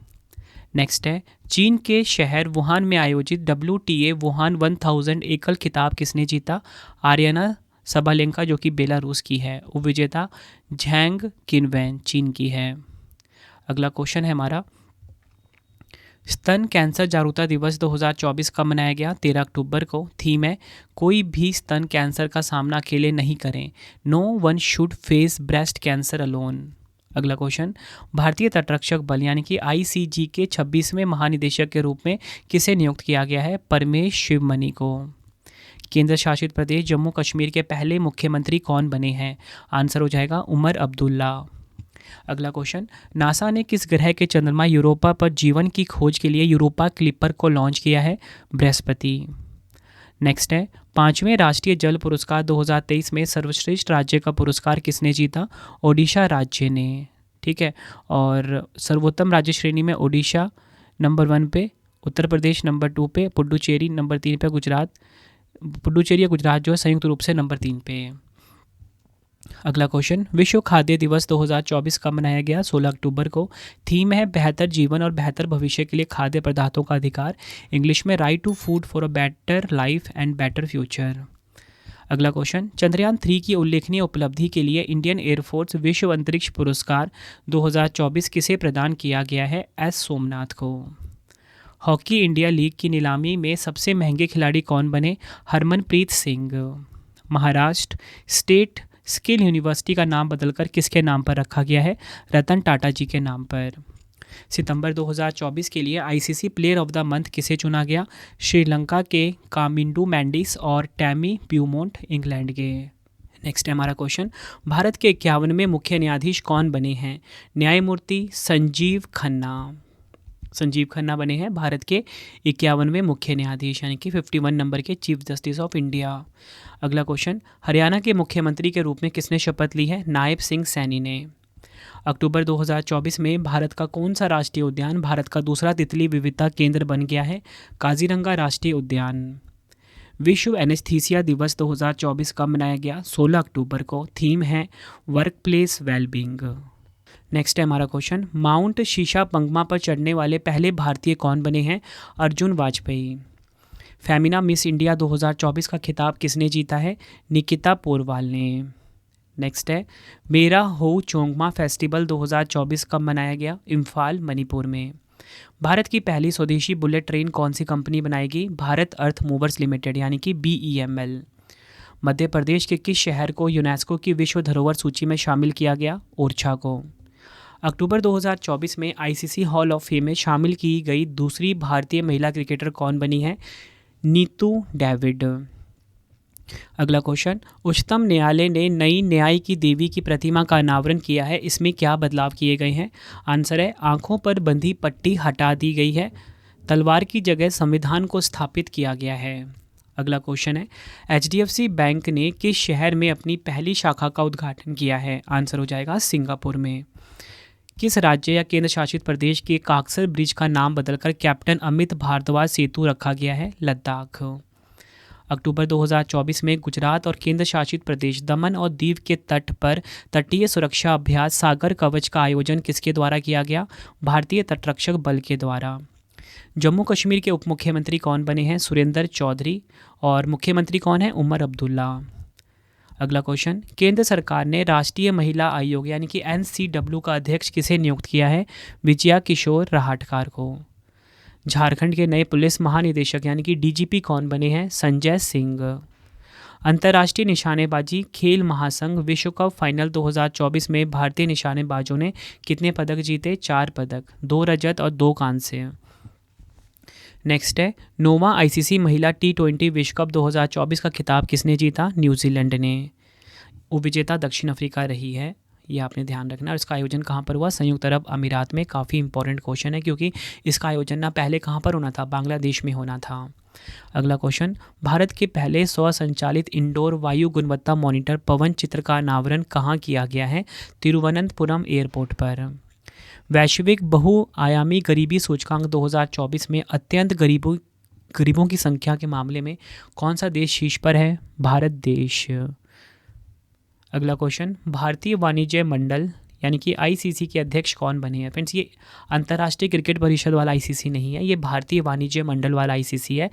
नेक्स्ट है चीन के शहर वुहान में आयोजित WTA वुहान 1000 एकल खिताब किसने जीता? आर्याना सबालेंका जो कि बेलारूस की है। उपविजेता झैंग किनवैन चीन की है। अगला क्वेश्चन है हमारा, स्तन कैंसर जागरूकता दिवस 2024 कब मनाया गया? 13 अक्टूबर को। थीम है कोई भी स्तन कैंसर का सामना अकेले नहीं करें, no one should face breast cancer alone. अगला क्वेश्चन, भारतीय तटरक्षक बल यानी कि ICG के 26वें महानिदेशक के रूप में किसे नियुक्त किया गया है? परमेश शिवमणि को। केंद्र शासित प्रदेश जम्मू कश्मीर के पहले मुख्यमंत्री कौन बने हैं? आंसर हो जाएगा उमर अब्दुल्ला। अगला क्वेश्चन, नासा ने किस ग्रह के चंद्रमा यूरोपा पर जीवन की खोज के लिए यूरोपा क्लिपर को लॉन्च किया है? बृहस्पति। नेक्स्ट है 5वें राष्ट्रीय जल पुरस्कार 2023 में सर्वश्रेष्ठ राज्य का पुरस्कार किसने जीता? ओडिशा राज्य ने। ठीक है, और सर्वोत्तम राज्य श्रेणी में ओडिशा नंबर 1 पे, उत्तर प्रदेश नंबर 2 पे, पुडुचेरी नंबर 3 पे, पुडुचेरी या गुजरात जो है संयुक्त रूप से नंबर 3 पे। अगला क्वेश्चन, विश्व खाद्य दिवस 2024 कब मनाया गया? 16 अक्टूबर को। थीम है बेहतर जीवन और बेहतर भविष्य के लिए खाद्य पदार्थों का अधिकार, इंग्लिश में right to food for a better life and better future. अगला क्वेश्चन, चंद्रयान 3 की उल्लेखनीय उपलब्धि के लिए इंडियन एयरफोर्स विश्व अंतरिक्ष पुरस्कार 2024 किसे प्रदान किया गया है? S सोमनाथ को। हॉकी इंडिया लीग की नीलामी में सबसे महंगे खिलाड़ी कौन बने? Harmanpreet Singh. Maharashtra state skill university का नाम बदलकर किसके नाम पर रखा गया है? रतन टाटा जी के नाम पर। सितंबर 2024 के लिए ICC player of the month किसे चुना गया? श्रीलंका के कामिंडू मैंडिस और टैमी ब्यूमोंट इंग्लैंड के। नेक्स्ट है हमारा क्वेश्चन, भारत के 51वें मुख्य न्यायाधीश कौन बने हैं? न्यायमूर्ति संजीव खन्ना। संजीव खन्ना बने हैं भारत के 51वें मुख्य न्यायाधीश, यानी कि 51 नंबर के चीफ जस्टिस ऑफ इंडिया। अगला क्वेश्चन, हरियाणा के मुख्यमंत्री के रूप में किसने शपथ ली है? नायब सिंह सैनी ने। अक्टूबर 2024 में भारत का कौन सा राष्ट्रीय उद्यान भारत का दूसरा तितली विविधता केंद्र बन गया है? काजीरंगा राष्ट्रीय उद्यान। विश्व एनेस्थीसिया दिवस 2024 कब मनाया गया? 16 अक्टूबर को। थीम है वर्क प्लेस वेलबींग। नेक्स्ट है हमारा क्वेश्चन, माउंट शीशा पंगमा पर चढ़ने वाले पहले भारतीय कौन बने हैं? अर्जुन वाजपेयी। फेमिना मिस इंडिया 2024 का खिताब किसने जीता है? निकिता पोरवाल ने। नेक्स्ट है, मेरा हो चोंगमा फेस्टिवल 2024 कब मनाया गया? इम्फाल मणिपुर में। भारत की पहली स्वदेशी बुलेट ट्रेन कौन सी कंपनी बनाएगी? भारत अर्थ मूवर्स लिमिटेड, यानी कि BEML। मध्य प्रदेश के किस शहर को यूनेस्को की विश्व धरोहर सूची में शामिल किया गया? ओरछा को। अक्टूबर 2024 में आईसीसी हॉल ऑफ फेम में शामिल की गई दूसरी भारतीय महिला क्रिकेटर कौन बनी है? नीतू डेविड। अगला क्वेश्चन, उच्चतम न्यायालय ने नई न्याय की देवी की प्रतिमा का अनावरण किया है, इसमें क्या बदलाव किए गए हैं? आंसर है, आंखों पर बंधी पट्टी हटा दी गई है, तलवार की जगह संविधान को स्थापित किया गया है। अगला क्वेश्चन है, HDFC बैंक ने किस शहर में अपनी पहली शाखा का उद्घाटन किया है? आंसर हो जाएगा सिंगापुर में। किस राज्य या केंद्र शासित प्रदेश के काकसर ब्रिज का नाम बदलकर कैप्टन अमित भारद्वाज सेतु रखा गया है? लद्दाख। अक्टूबर 2024 में गुजरात और केंद्र शासित प्रदेश दमन और दीव के तट पर तटीय सुरक्षा अभ्यास सागर कवच का आयोजन किसके द्वारा किया गया? भारतीय तटरक्षक बल के द्वारा। जम्मू कश्मीर के उप मुख्यमंत्री कौन बने हैं? सुरेंद्र चौधरी। और मुख्यमंत्री कौन है? उमर अब्दुल्ला। अगला क्वेश्चन, केंद्र सरकार ने राष्ट्रीय महिला आयोग यानी कि NCW का अध्यक्ष किसे नियुक्त किया है? विजया किशोर रहाटकर को। झारखंड के नए पुलिस महानिदेशक यानी कि DGP कौन बने हैं? संजय सिंह। अंतर्राष्ट्रीय निशानेबाजी खेल महासंघ विश्व कप फाइनल 2024 में भारतीय निशानेबाजों ने कितने पदक जीते? 4 पदक, 2 रजत और 2 कांस्य। नेक्स्ट है, नोवा ICC महिला T20 विश्व कप 2024 का खिताब किसने जीता? न्यूजीलैंड ने। उपविजेता दक्षिण अफ्रीका रही है, ये आपने ध्यान रखना। और इसका आयोजन कहाँ पर हुआ? संयुक्त अरब अमीरात में। काफ़ी इंपॉर्टेंट क्वेश्चन है क्योंकि इसका आयोजन ना पहले कहाँ पर होना था? बांग्लादेश में होना था। अगला क्वेश्चन, भारत के पहले स्वसंचालित इंडोर वायु गुणवत्ता मॉनिटर पवन चित्र का अनावरण कहाँ किया गया है? तिरुवनंतपुरम एयरपोर्ट पर। वैश्विक बहुआयामी गरीबी सूचकांक 2024 में अत्यंत गरीबों की संख्या के मामले में कौन सा देश शीर्ष पर है? भारत देश। अगला क्वेश्चन, भारतीय वाणिज्य मंडल यानी कि ICC के अध्यक्ष कौन बने हैं? फ्रेंड्स, ये अंतर्राष्ट्रीय क्रिकेट परिषद वाला ICC नहीं है, ये भारतीय वाणिज्य मंडल वाला ICC है।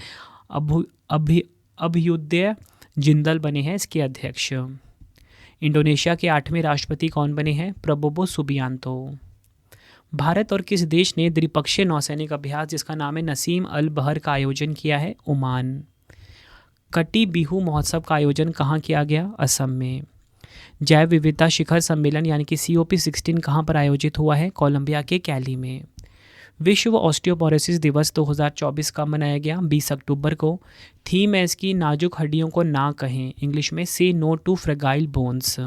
अभ्युदय जिंदल बने हैं इसके अध्यक्ष। इंडोनेशिया के 8वें राष्ट्रपति कौन बने हैं? Prabowo Subianto. भारत और किस देश ने द्विपक्षीय नौसैनिक अभ्यास जिसका नाम है नसीम अल बहर का आयोजन किया है? ओमान। कटी बिहू महोत्सव का आयोजन कहाँ किया गया? असम में। जैव विविधता शिखर सम्मेलन यानी कि COP16 कहाँ पर आयोजित हुआ है? कोलंबिया के कैली में। विश्व ऑस्टियोपोरोसिस दिवस 2024 का मनाया गया? 20 अक्टूबर को। थीम है इसकी नाजुक हड्डियों को ना कहें, इंग्लिश में से नो टू फ्रेगाइल बोन्स।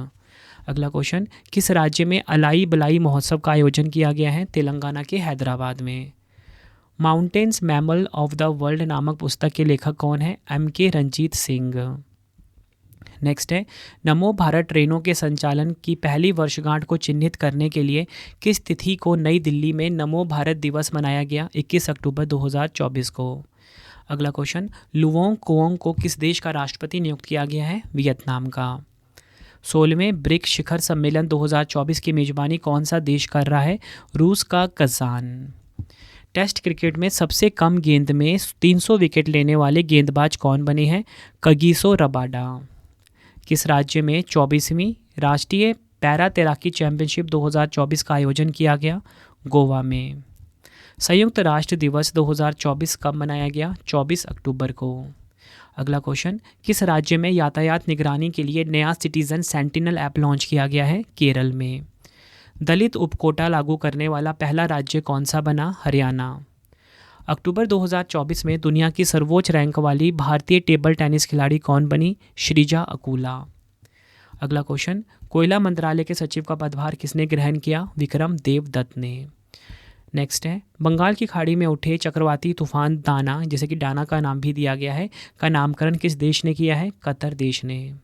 अगला क्वेश्चन, किस राज्य में अलाई बलाई महोत्सव का आयोजन किया गया है? तेलंगाना के हैदराबाद में। Mountains mammal of the world नामक पुस्तक के लेखक कौन है? MK रंजीत सिंह। नेक्स्ट है, नमो भारत ट्रेनों के संचालन की पहली वर्षगांठ को चिन्हित करने के लिए किस तिथि को नई दिल्ली में नमो भारत दिवस मनाया गया? 21 अक्टूबर 2024 को। अगला क्वेश्चन, लुवोंग कुओंग को किस देश का राष्ट्रपति नियुक्त किया गया है? वियतनाम का। 16वें ब्रिक्स शिखर सम्मेलन 2024 की मेजबानी कौन सा देश कर रहा है? रूस का कजान। टेस्ट क्रिकेट में सबसे कम गेंद में 300 विकेट लेने वाले गेंदबाज कौन बने हैं? Kagiso Rabada. किस राज्य में 24वीं राष्ट्रीय पैरा तैराकी चैंपियनशिप 2024 का आयोजन किया गया? गोवा में। संयुक्त राष्ट्र दिवस 2024 कब मनाया गया? 24 अक्टूबर को। अगला क्वेश्चन, किस राज्य में यातायात निगरानी के लिए नया सिटीजन सेंटिनल ऐप लॉन्च किया गया है? केरल में। दलित उपकोटा लागू करने वाला पहला राज्य कौन सा बना? हरियाणा। अक्टूबर 2024 में दुनिया की सर्वोच्च रैंक वाली भारतीय टेबल टेनिस खिलाड़ी कौन बनी? श्रीजा अकूला। अगला क्वेश्चन, कोयला मंत्रालय के सचिव का पदभार किसने ग्रहण किया? विक्रम देवदत्त ने। नेक्स्ट है, बंगाल की खाड़ी में उठे चक्रवाती तूफान दाना, जैसे कि डाना का नाम भी दिया गया है, का नामकरण किस देश ने किया है? कतर देश ने।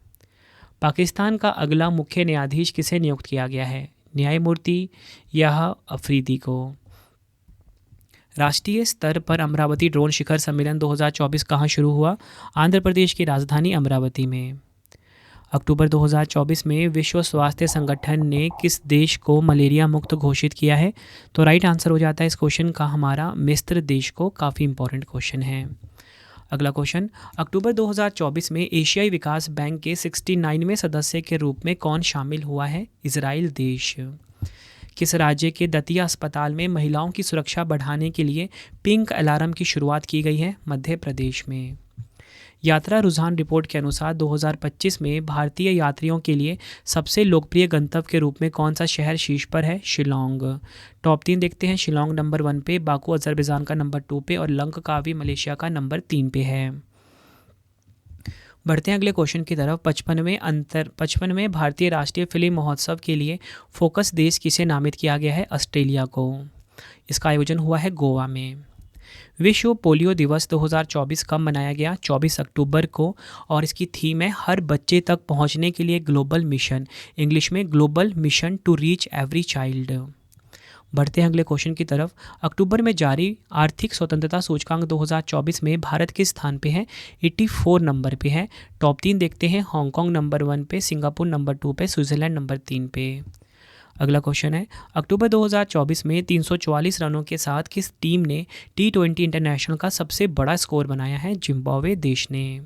पाकिस्तान का अगला मुख्य न्यायाधीश किसे नियुक्त किया गया है? न्यायमूर्ति यह अफरीदी को। राष्ट्रीय स्तर पर अमरावती ड्रोन शिखर सम्मेलन 2024 कहाँ शुरू हुआ? आंध्र प्रदेश की राजधानी अमरावती में। अक्टूबर 2024 में विश्व स्वास्थ्य संगठन ने किस देश को मलेरिया मुक्त घोषित किया है? तो राइट आंसर हो जाता है इस क्वेश्चन का हमारा मिस्र देश को। काफ़ी इंपॉर्टेंट क्वेश्चन है। अगला क्वेश्चन, अक्टूबर 2024 में एशियाई विकास बैंक के 69वें सदस्य के रूप में कौन शामिल हुआ है? इजराइल देश। किस राज्य के दतिया अस्पताल में महिलाओं की सुरक्षा बढ़ाने के लिए पिंक अलार्म की शुरुआत की गई है? मध्य प्रदेश में। यात्रा रुझान रिपोर्ट के अनुसार 2025 में भारतीय यात्रियों के लिए सबसे लोकप्रिय गंतव्य के रूप में कौन सा शहर शीर्ष पर है? शिलोंग। टॉप 3 देखते हैं। शिलोंग नंबर 1 पे, बाकू अजरबैजान का नंबर 2 पे और लंकावी मलेशिया का नंबर 3 पे है। बढ़ते हैं अगले क्वेश्चन की तरफ। 55वें भारतीय राष्ट्रीय फिल्म महोत्सव के लिए फोकस देश किसे नामित किया गया है? ऑस्ट्रेलिया को। इसका आयोजन हुआ है गोवा में। विश्व पोलियो दिवस 2024 कब मनाया गया? 24 अक्टूबर को। और इसकी थीम है हर बच्चे तक पहुंचने के लिए ग्लोबल मिशन, इंग्लिश में global mission to reach every child. बढ़ते हैं अगले क्वेश्चन की तरफ। अक्टूबर में जारी आर्थिक स्वतंत्रता सूचकांक 2024 में भारत किस स्थान पे है? 84 नंबर पे है। टॉप 3 देखते हैं। हांगकांग नंबर 1 पे, सिंगापुर नंबर 2 पे, स्विट्जरलैंड नंबर 3 पे। अगला क्वेश्चन है, अक्टूबर 2024 में 344 रनों के साथ किस टीम ने T20 इंटरनेशनल का सबसे बड़ा स्कोर बनाया है? जिम्बाब्वे देश ने।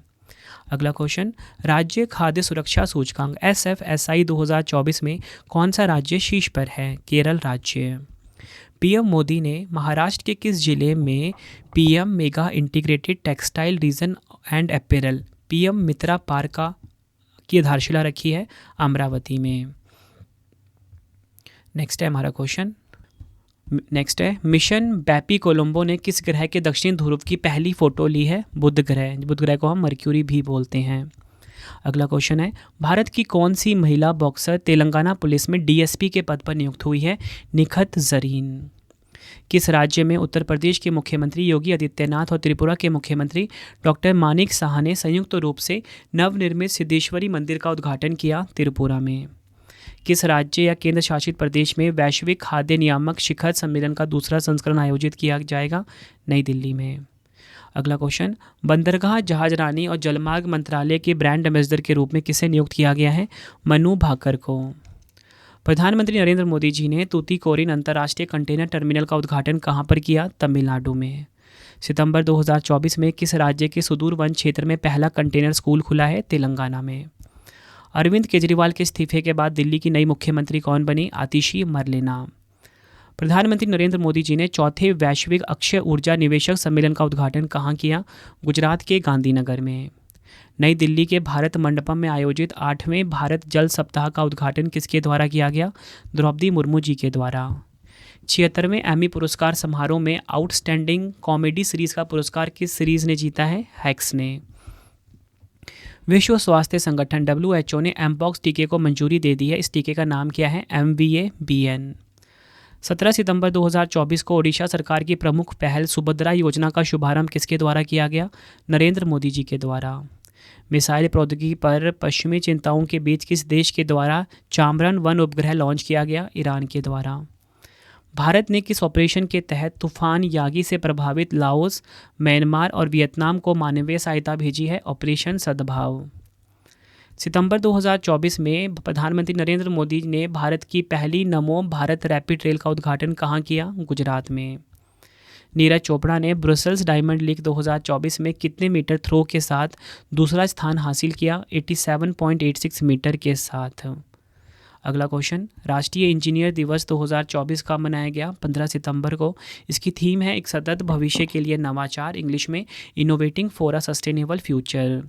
अगला क्वेश्चन, राज्य खाद्य सुरक्षा सूचकांक SFSI 2024 में कौन सा राज्य शीर्ष पर है? केरल राज्य। पीएम मोदी ने महाराष्ट्र के किस जिले में PM mega integrated textile reason and apparel PM Mitra park की आधारशिला रखी है? अमरावती में। नेक्स्ट है हमारा क्वेश्चन। नेक्स्ट है, मिशन बैपी कोलंबो ने किस ग्रह के दक्षिण ध्रुव की पहली फोटो ली है? बुध ग्रह। बुध ग्रह को हम मर्क्यूरी भी बोलते हैं। अगला क्वेश्चन है, भारत की कौन सी महिला बॉक्सर तेलंगाना पुलिस में डीएसपी के पद पर नियुक्त हुई है? निखत जरीन। किस राज्य में उत्तर प्रदेश के मुख्यमंत्री योगी आदित्यनाथ और त्रिपुरा के मुख्यमंत्री डॉक्टर मानिक साहा ने संयुक्त रूप से नवनिर्मित सिद्धेश्वरी मंदिर का उद्घाटन किया? त्रिपुरा में। किस राज्य या केंद्र शासित प्रदेश में वैश्विक खाद्य नियामक शिखर सम्मेलन का दूसरा संस्करण आयोजित किया जाएगा? नई दिल्ली में। अगला क्वेश्चन, बंदरगाह जहाजरानी और जलमार्ग मंत्रालय के ब्रांड एम्बेसडर के रूप में किसे नियुक्त किया गया है? मनु भाकर को। प्रधानमंत्री नरेंद्र मोदी जी ने तूतीकोरिन अंतर्राष्ट्रीय कंटेनर टर्मिनल का उद्घाटन कहाँ पर किया? तमिलनाडु में। सितंबर 2024 में किस राज्य के सुदूर वन क्षेत्र में पहला कंटेनर स्कूल खुला है? तेलंगाना में। अरविंद केजरीवाल के इस्तीफे के बाद दिल्ली की नई मुख्यमंत्री कौन बनी? आतिशी मरलेना। प्रधानमंत्री नरेंद्र मोदी जी ने चौथे वैश्विक अक्षय ऊर्जा निवेशक सम्मेलन का उद्घाटन कहाँ किया? गुजरात के गांधीनगर में। नई दिल्ली के भारत मंडपम में आयोजित 8वें भारत जल सप्ताह का उद्घाटन किसके द्वारा किया गया? द्रौपदी मुर्मू जी के द्वारा। 76वें एमी पुरस्कार समारोह में आउटस्टैंडिंग कॉमेडी सीरीज का पुरस्कार किस सीरीज ने जीता है? हैक्स ने। विश्व स्वास्थ्य संगठन WHO ने एमपॉक्स टीके को मंजूरी दे दी है। इस टीके का नाम क्या है? MVA-BN। 17 सितंबर 2024 को ओडिशा सरकार की प्रमुख पहल सुभद्रा योजना का शुभारंभ किसके द्वारा किया गया? नरेंद्र मोदी जी के द्वारा। मिसाइल प्रौद्योगिकी पर पश्चिमी चिंताओं के बीच किस देश के द्वारा चांबरन 1 उपग्रह लॉन्च किया गया? ईरान के द्वारा। भारत ने किस ऑपरेशन के तहत तूफान यागी से प्रभावित लाओस, म्यांमार और वियतनाम को मानवीय सहायता भेजी है? ऑपरेशन सद्भाव। सितंबर 2024 में प्रधानमंत्री नरेंद्र मोदी ने भारत की पहली नमो भारत रैपिड रेल का उद्घाटन कहाँ किया? गुजरात में। नीरज चोपड़ा ने ब्रुसेल्स डायमंड लीग 2024 में कितने मीटर थ्रो के साथ दूसरा स्थान हासिल किया? 87.86 मीटर के साथ। अगला क्वेश्चन, राष्ट्रीय इंजीनियर दिवस 2024 का मनाया गया 15 सितंबर को। इसकी थीम है एक सतत भविष्य के लिए नवाचार, इंग्लिश में innovating for a sustainable future.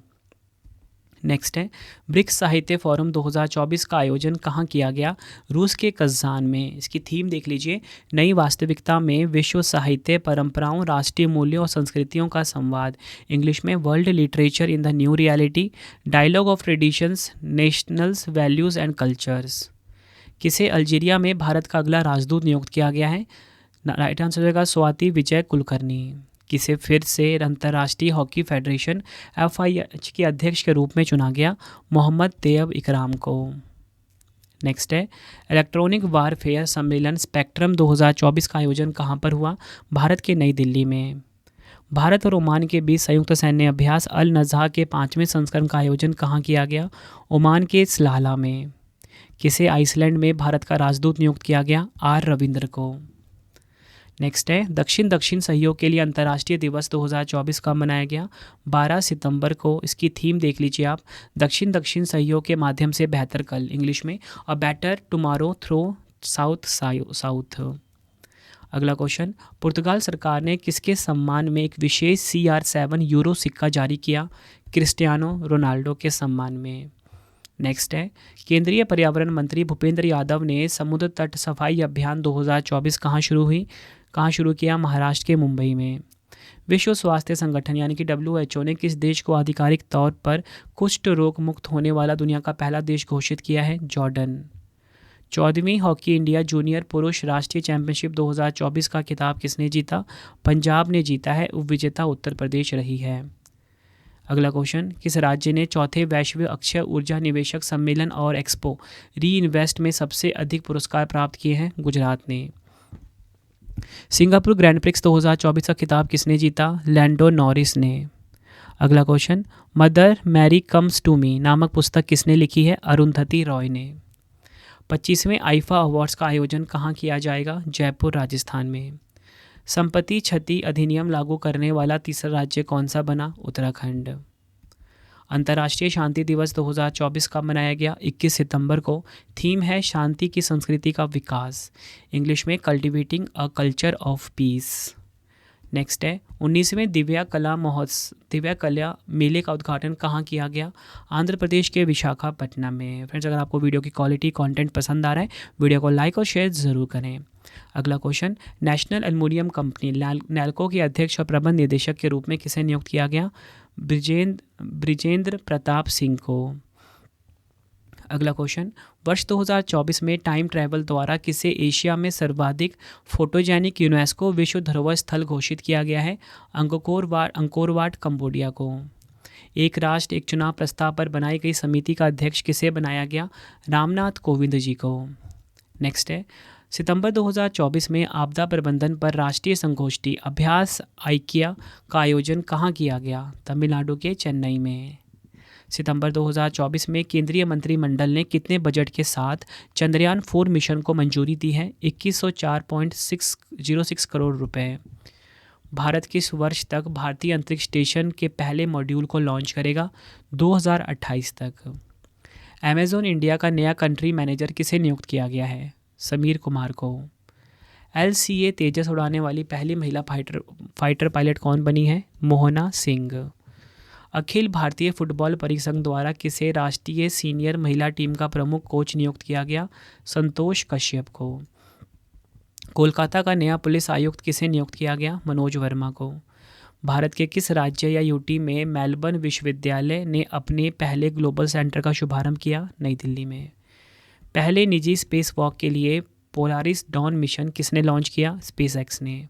Next है, ब्रिक्स साहित्य फोरम 2024 का आयोजन कहाँ किया गया? रूस के कज़ान में। इसकी थीम देख लीजिए, नई वास्तविकता में विश्व साहित्य परंपराओं, राष्ट्रीय मूल्यों और संस्कृतियों का संवाद, इंग्लिश में world literature in the new reality, dialogue of traditions, nationals, values and cultures. किसे अल्जीरिया में भारत का अगला राजदूत नियुक्त किया गया है? राइट आंसर होगा स्वाति विजय कुलकर्णी। किसे फिर से अंतर्राष्ट्रीय हॉकी फेडरेशन FIH के अध्यक्ष के रूप में चुना गया? मोहम्मद तैयब इकराम को। नेक्स्ट है, इलेक्ट्रॉनिक वारफेयर सम्मेलन स्पेक्ट्रम 2024 का आयोजन कहाँ पर हुआ? भारत के नई दिल्ली में। भारत और ओमान के बीच संयुक्त सैन्य अभ्यास अल नज़हा के 5वें संस्करण का आयोजन कहाँ किया गया? ओमान के सलाला में। किसे आइसलैंड में भारत का राजदूत नियुक्त किया गया? R रविंद्र को। नेक्स्ट है, दक्षिण सहयोग के लिए अंतर्राष्ट्रीय दिवस 2024 का मनाया गया 12 सितंबर को। इसकी थीम देख लीजिए आप, दक्षिण सहयोग के माध्यम से बेहतर कल, इंग्लिश में a better tomorrow through south. अगला क्वेश्चन, पुर्तगाल सरकार ने किसके सम्मान में एक विशेष CR7 यूरो सिक्का जारी किया? क्रिस्टियानो रोनाल्डो के सम्मान में। नेक्स्ट है, केंद्रीय पर्यावरण मंत्री भूपेंद्र यादव ने समुद्र तट सफाई अभियान 2024 कहाँ शुरू किया? महाराष्ट्र के मुंबई में। विश्व स्वास्थ्य संगठन यानी कि WHO ने किस देश को आधिकारिक तौर पर कुष्ठ रोग मुक्त होने वाला दुनिया का पहला देश घोषित किया है? जॉर्डन। 14वीं हॉकी इंडिया जूनियर पुरुष राष्ट्रीय चैंपियनशिप 2024 का खिताब किसने जीता? पंजाब ने जीता है, उपविजेता उत्तर प्रदेश रही है। अगला क्वेश्चन, किस राज्य ने चौथे वैश्विक अक्षय ऊर्जा निवेशक सम्मेलन और एक्सपो री इन्वेस्ट में सबसे अधिक पुरस्कार प्राप्त किए हैं? गुजरात ने। सिंगापुर ग्रैंड प्रिक्स 2024 का खिताब किसने जीता? लैंडो नॉरिस ने। अगला question, Mother Mary comes to me नामक पुस्तक किसने लिखी है? अरुंधति रॉय ने। 25वें आईफा अवार्ड्स का आयोजन कहाँ किया जाएगा? जयपुर राजस्थान में। संपत्ति क्षति अधिनियम लागू करने वाला तीसरा राज्य कौन सा बना? उत्तराखंड। अंतर्राष्ट्रीय शांति दिवस 2024 का मनाया गया 21 सितंबर को। थीम है शांति की संस्कृति का विकास, इंग्लिश में cultivating a culture of peace. Next है, 19वें दिव्या कला मेले का उद्घाटन कहाँ किया गया? आंध्र प्रदेश के विशाखापट्टनम में। फ्रेंड्स, अगर आपको वीडियो की क्वालिटी कंटेंट पसंद आ रहा है, वीडियो को लाइक और शेयर ज़रूर करें। अगला question, national aluminium company NALCO के अध्यक्ष और प्रबंध निदेशक के रूप में किसे नियुक्त किया गया? ब्रिजेंद्र प्रताप सिंह को। अगला क्वेश्चन, वर्ष 2024 में टाइम ट्रैवल द्वारा किसे एशिया में सर्वाधिक फोटोजेनिक यूनेस्को विश्व धरोहर स्थल घोषित किया गया है? अंकोर वाट कंबोडिया को। एक राष्ट्र एक चुनाव प्रस्ताव पर बनाई गई समिति का अध्यक्ष किसे बनाया गया? रामनाथ कोविंद जी को। नेक्स्ट है, सितंबर 2024 में आपदा प्रबंधन पर राष्ट्रीय संगोष्ठी अभ्यास आइकिया का आयोजन कहाँ किया गया? तमिलनाडु के चेन्नई में। सितंबर 2024 में केंद्रीय मंत्रिमंडल ने कितने बजट के साथ चंद्रयान 4 मिशन को मंजूरी दी है? 2104.606 करोड़ रुपए। भारत किस वर्ष तक भारतीय अंतरिक्ष स्टेशन के पहले मॉड्यूल को लॉन्च करेगा? 2028 तक। अमेज़न इंडिया का नया कंट्री मैनेजर किसे नियुक्त किया गया है? समीर कुमार को। LCA तेजस उड़ाने वाली पहली महिला फाइटर पायलट कौन बनी है? मोहना सिंह। अखिल भारतीय फुटबॉल परिसंघ द्वारा किसे राष्ट्रीय सीनियर महिला टीम का प्रमुख कोच नियुक्त किया गया? संतोष कश्यप को। कोलकाता का नया पुलिस आयुक्त किसे नियुक्त किया गया? मनोज वर्मा को। भारत के किस राज्य या यूटी में मेलबर्न विश्वविद्यालय ने अपने पहले ग्लोबल सेंटर का शुभारंभ किया? नई दिल्ली में। पहले निजी स्पेस वॉक के लिए पोलारिस डॉन मिशन किसने लॉन्च किया? स्पेसएक्स ने।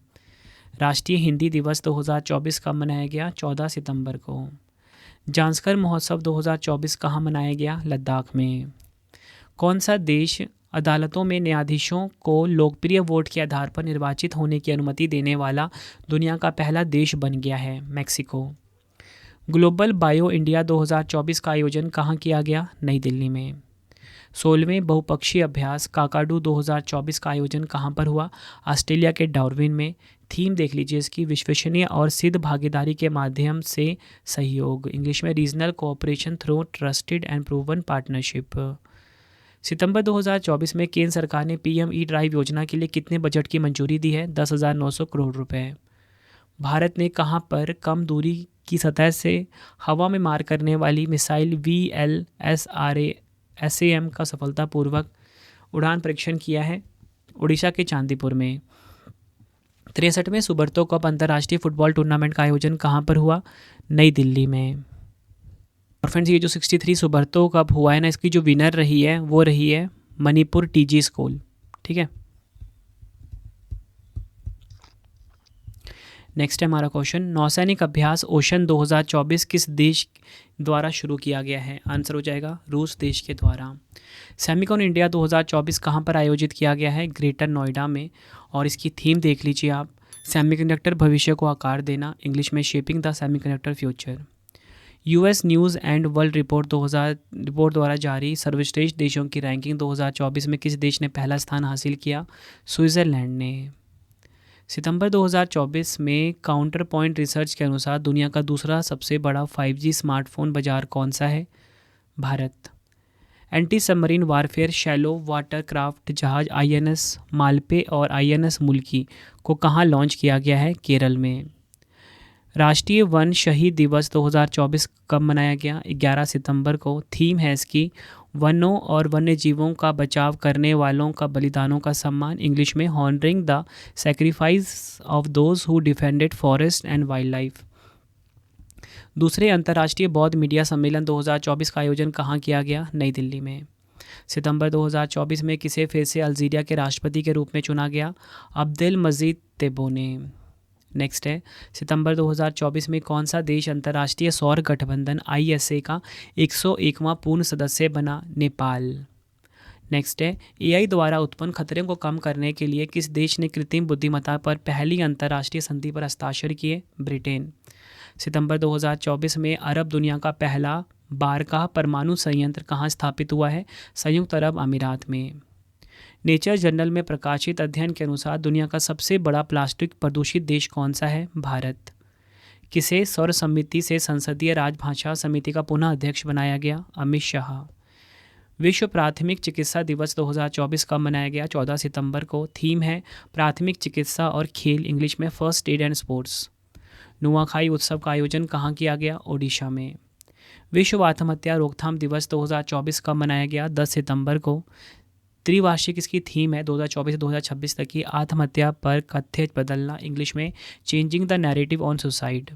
राष्ट्रीय हिंदी दिवस 2024 कब मनाया गया? 14 सितंबर को। जांस्कर महोत्सव 2024 कहाँ मनाया गया? लद्दाख में। कौन सा देश अदालतों में न्यायाधीशों को लोकप्रिय वोट के आधार पर निर्वाचित होने की अनुमति देने वाला दुनिया का पहला देश बन गया है? मैक्सिको। ग्लोबल बायो इंडिया 2024 का आयोजन कहाँ किया गया? नई दिल्ली में। 16वें बहुपक्षीय अभ्यास काकाडू 2024 का आयोजन कहाँ पर हुआ? ऑस्ट्रेलिया के डार्विन में। थीम देख लीजिए इसकी, विश्वसनीय और सिद्ध भागीदारी के माध्यम से सहयोग, इंग्लिश में regional cooperation through trusted and proven partnership. सितंबर 2024 में केंद्र सरकार ने पीएम ई ड्राइव योजना के लिए कितने बजट की मंजूरी दी है? 10,900 करोड़ रुपए। भारत ने कहां पर कम दूरी की सतह से हवा में मार करने वाली मिसाइल VLSRASAM का सफलतापूर्वक उड़ान परीक्षण किया है? उड़ीसा के चांदीपुर में। 63वें सुब्रतो कप अंतर्राष्ट्रीय फुटबॉल टूर्नामेंट का आयोजन कहां पर हुआ? नई दिल्ली में। और फ्रेंड्स, ये जो 63 सुब्रतो कप हुआ है ना, इसकी जो विनर रही है वो रही है मणिपुर टीजी स्कूल। ठीक है, नेक्स्ट है हमारा क्वेश्चन, नौसैनिक अभ्यास ओशन 2024 किस देश द्वारा शुरू किया गया है? आंसर हो जाएगा रूस देश के द्वारा। सेमिकॉन इंडिया 2024 कहाँ पर आयोजित किया गया है? ग्रेटर नोएडा में। और इसकी थीम देख लीजिए आप, सेमीकंडक्टर भविष्य को आकार देना, इंग्लिश में shaping the semiconductor future. US news and world report द्वारा जारी सर्वश्रेष्ठ देशों की रैंकिंग 2024 में किस देश ने पहला स्थान हासिल किया? स्विट्ज़रलैंड ने। सितंबर 2024 में काउंटर पॉइंट रिसर्च के अनुसार दुनिया का दूसरा सबसे बड़ा 5G स्मार्टफोन बाजार कौन सा है? Bharat. Anti submarine warfare shallow water craft जहाज INS मालपे और INS मुल्की को कहाँ लॉन्च किया गया है? केरल में। राष्ट्रीय वन शहीद दिवस 2024 कब मनाया गया? 11 सितंबर को। थीम है इसकी वनों और वन्य जीवों का बचाव करने वालों का बलिदानों का सम्मान, इंग्लिश में honouring the sacrifice of those who defended forest and wild life. दूसरे अंतर्राष्ट्रीय बौद्ध मीडिया सम्मेलन 2024 का आयोजन कहाँ किया गया? नई दिल्ली में। सितंबर 2024 में किसे फिर से अल्जीरिया के राष्ट्रपति के रूप में चुना गया? अब्देल मजीद तेब्बोने। नेक्स्ट है, सितंबर 2024 में कौन सा देश अंतर्राष्ट्रीय सौर गठबंधन ISA का 101वां पूर्ण सदस्य बना? नेपाल। नेक्स्ट है, AI द्वारा उत्पन्न खतरे को कम करने के लिए किस देश ने कृत्रिम बुद्धिमत्ता पर पहली अंतर्राष्ट्रीय संधि पर हस्ताक्षर किए? ब्रिटेन। सितंबर 2024 में अरब दुनिया का पहला बारकाह परमाणु संयंत्र कहाँ स्थापित हुआ है? संयुक्त अरब अमीरात में। नेचर जर्नल में प्रकाशित अध्ययन के अनुसार दुनिया का सबसे बड़ा प्लास्टिक प्रदूषित देश कौन सा है? भारत। किसे सर्व सम्मति से संसदीय राजभाषा समिति का पुनः अध्यक्ष बनाया गया? अमित शाह। विश्व प्राथमिक चिकित्सा दिवस 2024 कब मनाया गया? 14 सितंबर को। थीम है प्राथमिक चिकित्सा और खेल, इंग्लिश में first aid and sports. Nuakhai उत्सव का आयोजन कहाँ किया गया? ओडिशा में। विश्व आत्महत्या रोकथाम दिवस 2024 कब मनाया गया? 10 सितंबर को। त्रिवार्षिक इसकी थीम है 2024 से 2026 तक की आत्महत्या पर कथ्य बदलना, इंग्लिश में changing the narrative on suicide.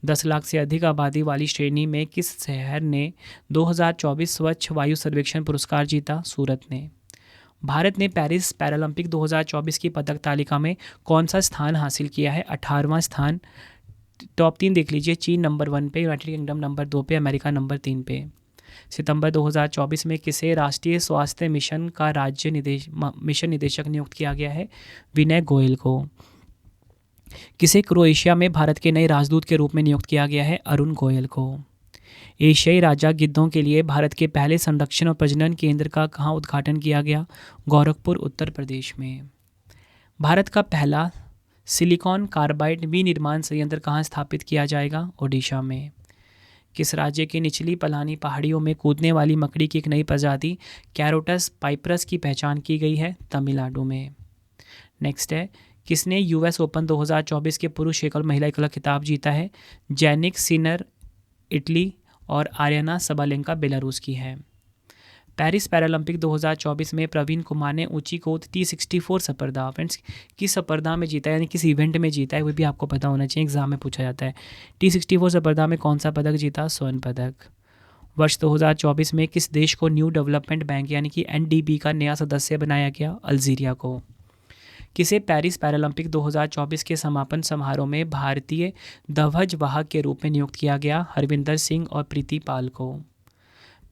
10 lakh से अधिक आबादी वाली श्रेणी में किस शहर ने 2024 स्वच्छ वायु सर्वेक्षण पुरस्कार जीता? सूरत ने। भारत ने पेरिस पैरालंपिक 2024 की पदक तालिका में कौन सा स्थान हासिल किया है? 18वां स्थान। टॉप 3 देख लीजिए, चीन नंबर 1 पे, यूनाइटेड किंगडम नंबर 2 पे, अमेरिका नंबर 3 पे। सितंबर 2024 में किसे राष्ट्रीय स्वास्थ्य मिशन का मिशन निदेशक नियुक्त किया गया है? विनय गोयल को। किसे क्रोएशिया में भारत के नए राजदूत के रूप में नियुक्त किया गया है? अरुण गोयल को। एशियाई राजा गिद्धों के लिए भारत के पहले संरक्षण और प्रजनन केंद्र का कहाँ उद्घाटन किया गया? गोरखपुर, उत्तर प्रदेश में। भारत का पहला सिलिकॉन कार्बाइड विनिर्माण संयंत्र कहाँ स्थापित किया जाएगा? ओडिशा में। किस राज्य के निचली पलानी पहाड़ियों में कूदने वाली मकड़ी की एक नई प्रजाति कैरोटस पाइपरस की पहचान की गई है? तमिलनाडु में। नेक्स्ट है, किसने US ओपन 2024 के पुरुष एकल महिला एकल खिताब जीता है? जैनिक सिनर इटली और आर्याना सबालेंका बेलारूस की है। पेरिस पैरालंपिक 2024 में प्रवीण कुमार ने ऊंची कूद T64 स्पर्धा, फ्रेंड्स किस स्पर्धा में जीता है, यानी किस इवेंट में जीता है, वो भी आपको पता होना चाहिए, एग्जाम में पूछा जाता है। T64 स्पर्धा में कौन सा पदक जीता? स्वर्ण पदक। वर्ष 2024 में किस देश को न्यू डेवलपमेंट बैंक यानी कि NDB का नया सदस्य बनाया गया? अल्जीरिया को। किसे पेरिस पैरालंपिक 2024 के समापन समारोह में भारतीय ध्वज वाहक के रूप में नियुक्त किया गया? हरविंदर सिंह और प्रीति पाल को।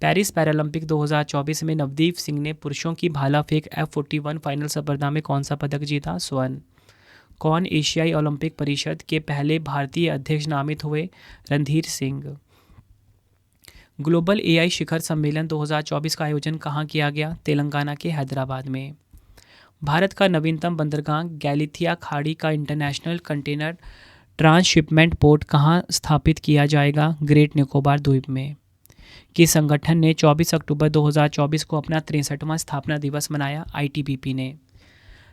पेरिस पैरालंपिक 2024 में नवदीप सिंह ने पुरुषों की भाला फेंक F41 फाइनल स्पर्धा में कौन सा पदक जीता? स्वर्ण। कौन एशियाई ओलंपिक परिषद के पहले भारतीय अध्यक्ष नामित हुए? रणधीर सिंह। ग्लोबल AI शिखर सम्मेलन 2024 का आयोजन कहाँ किया गया? तेलंगाना के हैदराबाद में। भारत का नवीनतम बंदरगाह गैलिथिया खाड़ी का इंटरनेशनल कंटेनर ट्रांसशिपमेंट पोर्ट कहाँ स्थापित किया जाएगा? ग्रेट निकोबार द्वीप में। किस संगठन ने 24 अक्टूबर 2024 को अपना 63वां स्थापना दिवस मनाया? आईटीबीपी ने।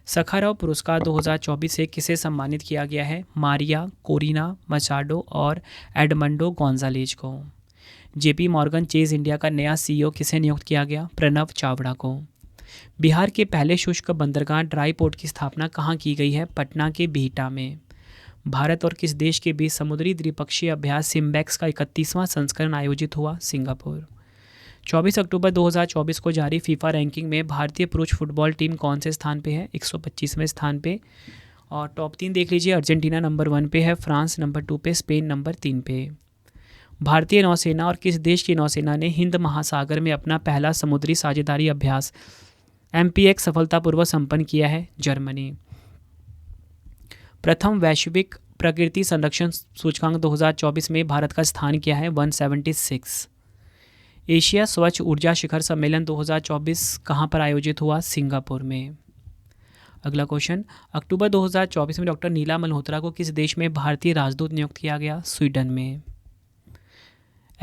सखारव पुरस्कार 2024 से किसे सम्मानित किया गया है? मारिया कोरिना मचाडो और एडमंडो गोंजालेज को। जेपी मॉर्गन चेज इंडिया का नया सीईओ किसे नियुक्त किया गया? प्रणव चावड़ा को। बिहार के पहले शुष्क बंदरगाह ड्राई पोर्ट की स्थापना कहाँ की गई है? पटना के बिहटा में। भारत और किस देश के बीच समुद्री द्विपक्षीय अभ्यास सिम्बैक्स का 31वां संस्करण आयोजित हुआ? सिंगापुर। 24 अक्टूबर 2024 को जारी फीफा रैंकिंग में भारतीय पुरुष फुटबॉल टीम कौन से स्थान पे है? 125वें स्थान पे। और टॉप 3 देख लीजिए, अर्जेंटीना नंबर 1 पे है, फ्रांस नंबर 2 पे, स्पेन नंबर 3 पे। भारतीय नौसेना और किस देश की नौसेना ने हिंद महासागर में अपना पहला समुद्री साझेदारी अभ्यास MPX सफलतापूर्वक संपन्न किया है? जर्मनी। प्रथम वैश्विक प्रकृति संरक्षण सूचकांक 2024 में भारत का स्थान क्या है? 176। एशिया स्वच्छ ऊर्जा शिखर सम्मेलन 2024 कहाँ पर आयोजित हुआ? सिंगापुर में। अगला क्वेश्चन, अक्टूबर 2024 में डॉक्टर नीला मल्होत्रा को किस देश में भारतीय राजदूत नियुक्त किया गया? स्वीडन में।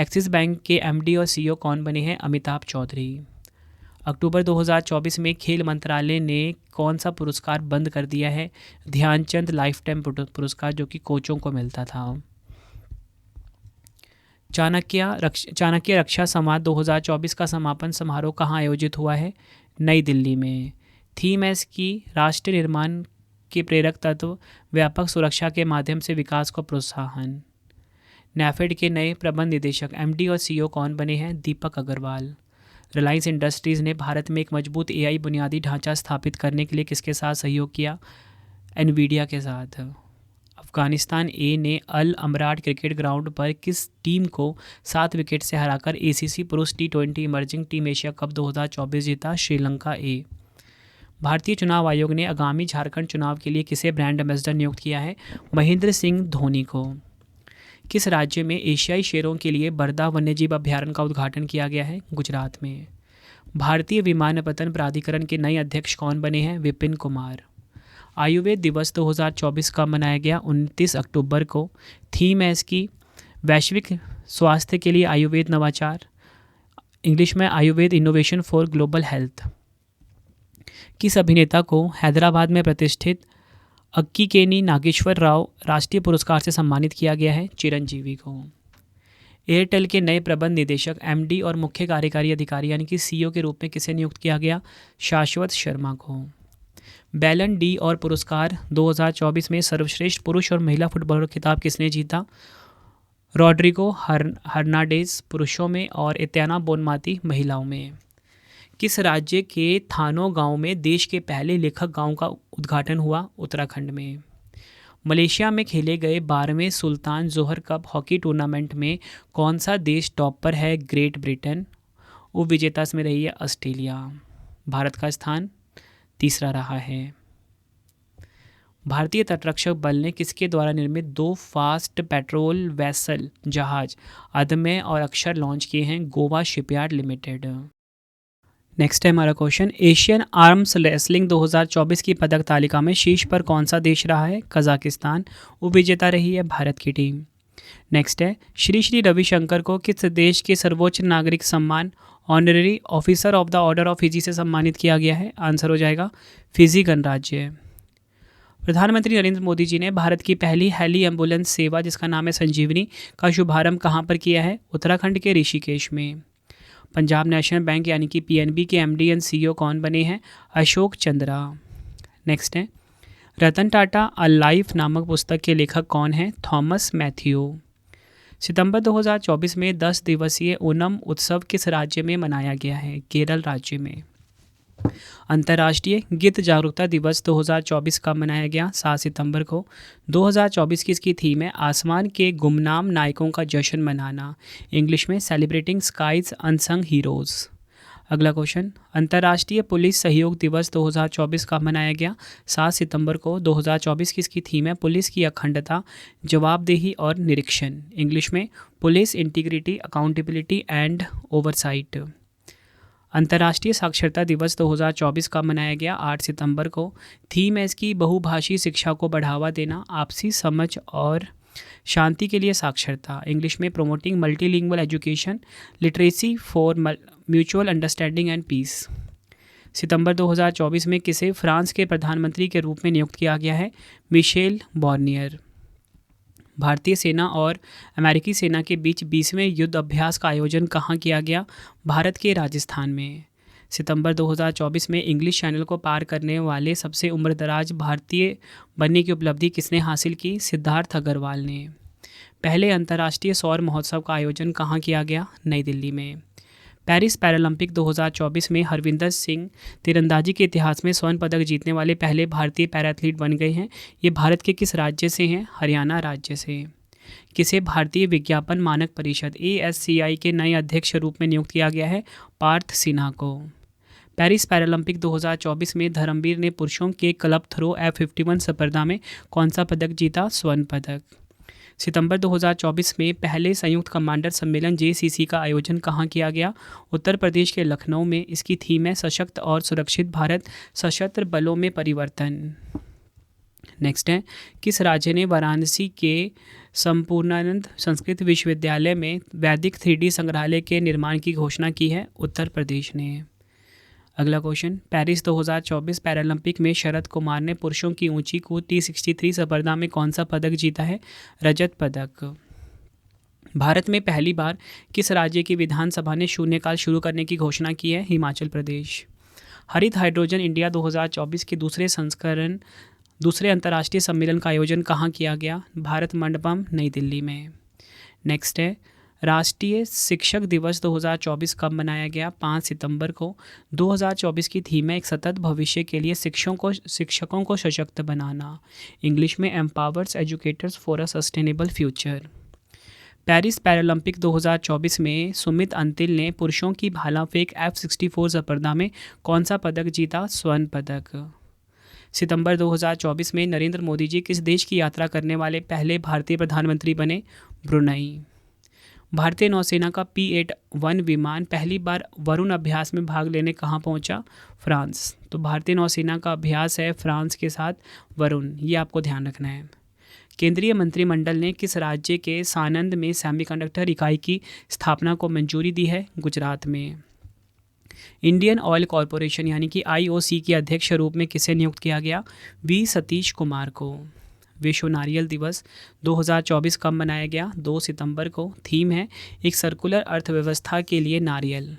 एक्सिस बैंक के MD और CEO कौन बने हैं? अमिताभ चौधरी। अक्टूबर 2024 में खेल मंत्रालय ने कौन सा पुरस्कार बंद कर दिया है? ध्यानचंद लाइफ टाइम पुरस्कार, जो कि कोचों को मिलता था। चाणक्य रक्षा संवाद 2024 का समापन समारोह कहाँ आयोजित हुआ है? नई दिल्ली में। थीम है इसकी राष्ट्र निर्माण के प्रेरक तत्व, व्यापक सुरक्षा के माध्यम से विकास को प्रोत्साहन। नैफेड के नए प्रबंध निदेशक MD और CEO कौन बने हैं? दीपक अग्रवाल। रिलायंस इंडस्ट्रीज़ ने भारत में एक मजबूत AI बुनियादी ढांचा स्थापित करने के लिए किसके साथ सहयोग किया? एनवीडिया के साथ। अफगानिस्तान ए ने अल अमराट क्रिकेट ग्राउंड पर किस टीम को 7 विकेट से हराकर ACC पुरुष T20 emerging team Asia cup 2024 जीता? श्रीलंका ए। भारतीय चुनाव आयोग ने आगामी झारखंड चुनाव के लिए किसे ब्रांड एम्बेसडर नियुक्त किया है? महेंद्र सिंह धोनी को। किस राज्य में एशियाई शेरों के लिए बरदा वन्यजीव अभयारण्य का उद्घाटन किया गया है? गुजरात में। भारतीय विमानपत्तन प्राधिकरण के नए अध्यक्ष कौन बने हैं? विपिन कुमार। आयुर्वेद दिवस 2024 का मनाया गया 29 अक्टूबर को। थीम है इसकी वैश्विक स्वास्थ्य के लिए आयुर्वेद नवाचार, इंग्लिश में Ayurveda innovation for global health. किस अभिनेता को हैदराबाद में प्रतिष्ठित अक्कीकेनी नागेश्वर राव राष्ट्रीय पुरस्कार से सम्मानित किया गया है? चिरंजीवी को। एयरटेल के नए प्रबंध निदेशक MD और मुख्य कार्यकारी अधिकारी यानी कि CEO के रूप में किसे नियुक्त किया गया? शाश्वत शर्मा को। बैलन डी और पुरस्कार 2024 में सर्वश्रेष्ठ पुरुष और महिला फुटबॉलर खिताब किसने जीता? रॉड्रिगो हर्नांडेज पुरुषों में और एतियाना बोनमाती महिलाओं में। किस राज्य के थानो गांव में देश के पहले लेखक गांव का उद्घाटन हुआ? उत्तराखंड में। मलेशिया में खेले गए 12वें सुल्तान जोहर कप हॉकी टूर्नामेंट में कौन सा देश टॉप पर है? Great Britain. उपविजेता इसमें रही है ऑस्ट्रेलिया। भारत का स्थान तीसरा रहा है। भारतीय तटरक्षक बल ने किसके द्वारा निर्मित 2 फास्ट पेट्रोल वेसल जहाज अदम्य और अक्षर लॉन्च किए हैं? Goa shipyard limited. नेक्स्ट है हमारा क्वेश्चन, एशियन आर्म्स रेसलिंग 2024 की पदक तालिका में शीर्ष पर कौन सा देश रहा है? कजाकिस्तान। उपविजेता रही है भारत की टीम। नेक्स्ट है, श्री श्री रविशंकर को किस देश के सर्वोच्च नागरिक सम्मान honorary officer of the order of Fiji से सम्मानित किया गया है? आंसर हो जाएगा फिजी गणराज्य। प्रधानमंत्री नरेंद्र मोदी जी ने भारत की पहली हेली एम्बुलेंस सेवा जिसका नाम है संजीवनी का शुभारंभ कहाँ पर किया है? उत्तराखंड के ऋषिकेश में। पंजाब नेशनल बैंक यानी कि PNB के MD एंड CEO कौन बने हैं? अशोक चंद्रा। नेक्स्ट है, रतन टाटा अ लाइफ नामक पुस्तक के लेखक कौन हैं? Thomas Matthew. सितंबर 2024 में 10 दिवसीय ओणम उत्सव किस राज्य में मनाया गया है? केरल राज्य में। अंतर्राष्ट्रीय गिद्ध जागरूकता दिवस 2024 का मनाया गया 7 सितंबर को। 2024 की इसकी थीम है आसमान के गुमनाम नायकों का जश्न मनाना, इंग्लिश में सेलिब्रेटिंग स्काइज अनसंग हीरोज़। अगला क्वेश्चन, अंतर्राष्ट्रीय पुलिस सहयोग दिवस 2024 का मनाया गया 7 सितंबर को। 2024 की इसकी थीम है पुलिस की अखंडता, जवाबदेही और निरीक्षण, इंग्लिश में police integrity, accountability and oversight. अंतर्राष्ट्रीय साक्षरता दिवस 2024 का मनाया गया 8 सितंबर को। थीम है इसकी बहुभाषी शिक्षा को बढ़ावा देना, आपसी समझ और शांति के लिए साक्षरता, इंग्लिश में promoting multilingual education, literacy for mutual understanding and peace. सितंबर 2024 में किसे फ्रांस के प्रधानमंत्री के रूप में नियुक्त किया गया है? मिशेल बॉर्नियर। भारतीय सेना और अमेरिकी सेना के बीच 20वें युद्ध अभ्यास का आयोजन कहाँ किया गया? भारत के राजस्थान में। सितंबर 2024 में इंग्लिश चैनल को पार करने वाले सबसे उम्रदराज भारतीय बनने की उपलब्धि किसने हासिल की? सिद्धार्थ अग्रवाल ने। पहले अंतर्राष्ट्रीय सौर महोत्सव का आयोजन कहाँ किया गया? नई दिल्ली में। पेरिस पैरालंपिक 2024 में हरविंदर सिंह तीरंदाजी के इतिहास में स्वर्ण पदक जीतने वाले पहले भारतीय पैरा एथलीट बन गए हैं। ये भारत के किस राज्य से हैं? हरियाणा राज्य से। किसे भारतीय विज्ञापन मानक परिषद ASCI के नए अध्यक्ष रूप में नियुक्त किया गया है? पार्थ सिन्हा को। पेरिस पैरालंपिक 2024 में धर्मवीर ने पुरुषों के क्लब थ्रो F51 स्पर्धा में कौन सा पदक जीता? स्वर्ण पदक। सितंबर 2024 में पहले संयुक्त कमांडर सम्मेलन JCC का आयोजन कहाँ किया गया? उत्तर प्रदेश के लखनऊ में। इसकी थीम है सशक्त और सुरक्षित भारत, सशस्त्र बलों में परिवर्तन। नेक्स्ट है, किस राज्य ने वाराणसी के संपूर्णानंद संस्कृत विश्वविद्यालय में वैदिक 3D संग्रहालय के निर्माण की घोषणा की है? उत्तर प्रदेश ने। अगला क्वेश्चन, पेरिस 2024 पैरालंपिक में शरद कुमार ने पुरुषों की ऊंची कूद T63 स्पर्धा में कौन सा पदक जीता है? रजत पदक। भारत में पहली बार किस राज्य की विधानसभा ने शून्यकाल शुरू करने की घोषणा की है? हिमाचल प्रदेश। हरित हाइड्रोजन इंडिया 2024 के दूसरे अंतर्राष्ट्रीय सम्मेलन का आयोजन कहाँ किया गया? भारत मंडपम, नई दिल्ली में। नेक्स्ट है, राष्ट्रीय शिक्षक दिवस 2024 कब मनाया गया? 5 सितंबर को। 2024 की थीम है एक सतत भविष्य के लिए शिक्षकों को सशक्त बनाना। इंग्लिश में empowers educators for a sustainable future. Paris Paralympic 2024 में सुमित अंतिल ने पुरुषों की भाला फेंक F64 स्पर्धा में कौन सा पदक जीता? स्वर्ण पदक। सितंबर 2024 में नरेंद्र मोदी जी किस देश की यात्रा करने वाले पहले भारतीय प्रधानमंत्री बने? ब्रुनई। भारतीय नौसेना का P-8 विमान पहली बार वरुण अभ्यास में भाग लेने कहाँ पहुँचा? फ्रांस। तो भारतीय नौसेना का अभ्यास है फ्रांस के साथ वरुण, ये आपको ध्यान रखना है। केंद्रीय मंत्रिमंडल ने किस राज्य के सानंद में सेमीकंडक्टर इकाई की स्थापना को मंजूरी दी है? गुजरात में। इंडियन ऑयल कॉरपोरेशन यानी कि IOC के अध्यक्ष रूप में किसे नियुक्त किया गया? V सतीश कुमार को। विश्व नारियल दिवस 2024 कब मनाया गया? 2 सितंबर को। थीम है एक सर्कुलर अर्थव्यवस्था के लिए नारियल,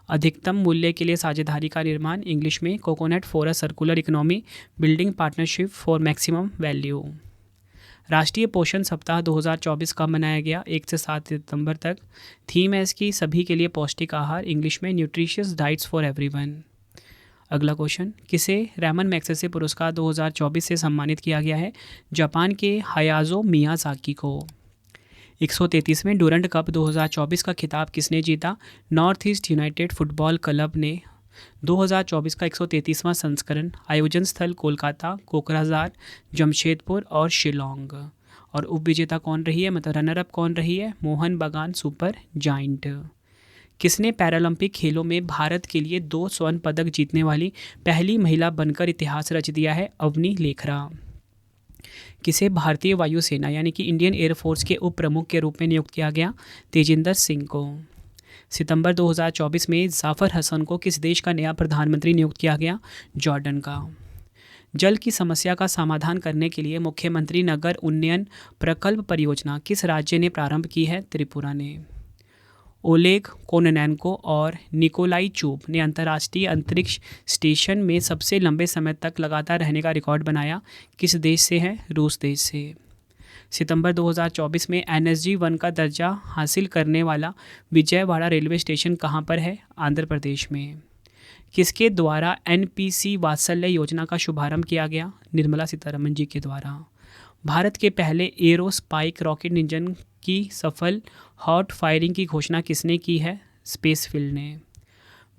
अधिकतम मूल्य के लिए साझेदारी का निर्माण। इंग्लिश में coconut for a circular economy, building partnership for maximum value. राष्ट्रीय पोषण सप्ताह 2024 कब मनाया गया? 1 से 7 सितंबर तक। थीम है इसकी सभी के लिए पौष्टिक आहार। इंग्लिश में न्यूट्रिशियस डाइट्स फॉर एवरीवन। अगला क्वेश्चन, किसे रैमन मैग्सेसे पुरस्कार 2024 से सम्मानित किया गया है? जापान के हयाजो मियाजाकी को। 133वें डूरंड कप 2024 का खिताब किसने जीता? North east United football club ने। 2024 का 133वां संस्करण। आयोजन स्थल कोलकाता, कोकराझार, जमशेदपुर और शिलोंग। और उपविजेता कौन रही है, मतलब रनर अप कौन रही है? मोहन बगान सुपर जाइंट। किसने पैरालंपिक खेलों में भारत के लिए 2 स्वर्ण पदक जीतने वाली पहली महिला बनकर इतिहास रच दिया है? अवनी लेखरा। किसे भारतीय वायुसेना यानी कि इंडियन एयरफोर्स के उप प्रमुख के रूप में नियुक्त किया गया? तेजिंदर सिंह को। सितंबर 2024 में जाफर हसन को किस देश का नया प्रधानमंत्री नियुक्त किया गया? जॉर्डन का। जल की समस्या का समाधान करने के लिए मुख्यमंत्री नगर उन्नयन प्रकल्प परियोजना किस राज्य ने प्रारंभ की है? त्रिपुरा ने। ओलेग कोननेन्को और निकोलाई चुब ने अंतर्राष्ट्रीय अंतरिक्ष स्टेशन में सबसे लंबे समय तक लगातार रहने का रिकॉर्ड बनाया। किस देश से है? रूस देश से। सितंबर 2024 में NSG-1 का दर्जा हासिल करने वाला विजयवाड़ा रेलवे स्टेशन कहाँ पर है? आंध्र प्रदेश में। किसके द्वारा NPC वात्सल्य योजना का शुभारंभ किया गया? निर्मला सीतारमण जी के द्वारा। भारत के पहले एरो स्पाइक रॉकेट इंजन की सफल हॉट फायरिंग की घोषणा किसने की है? स्पेसफील्ड ने।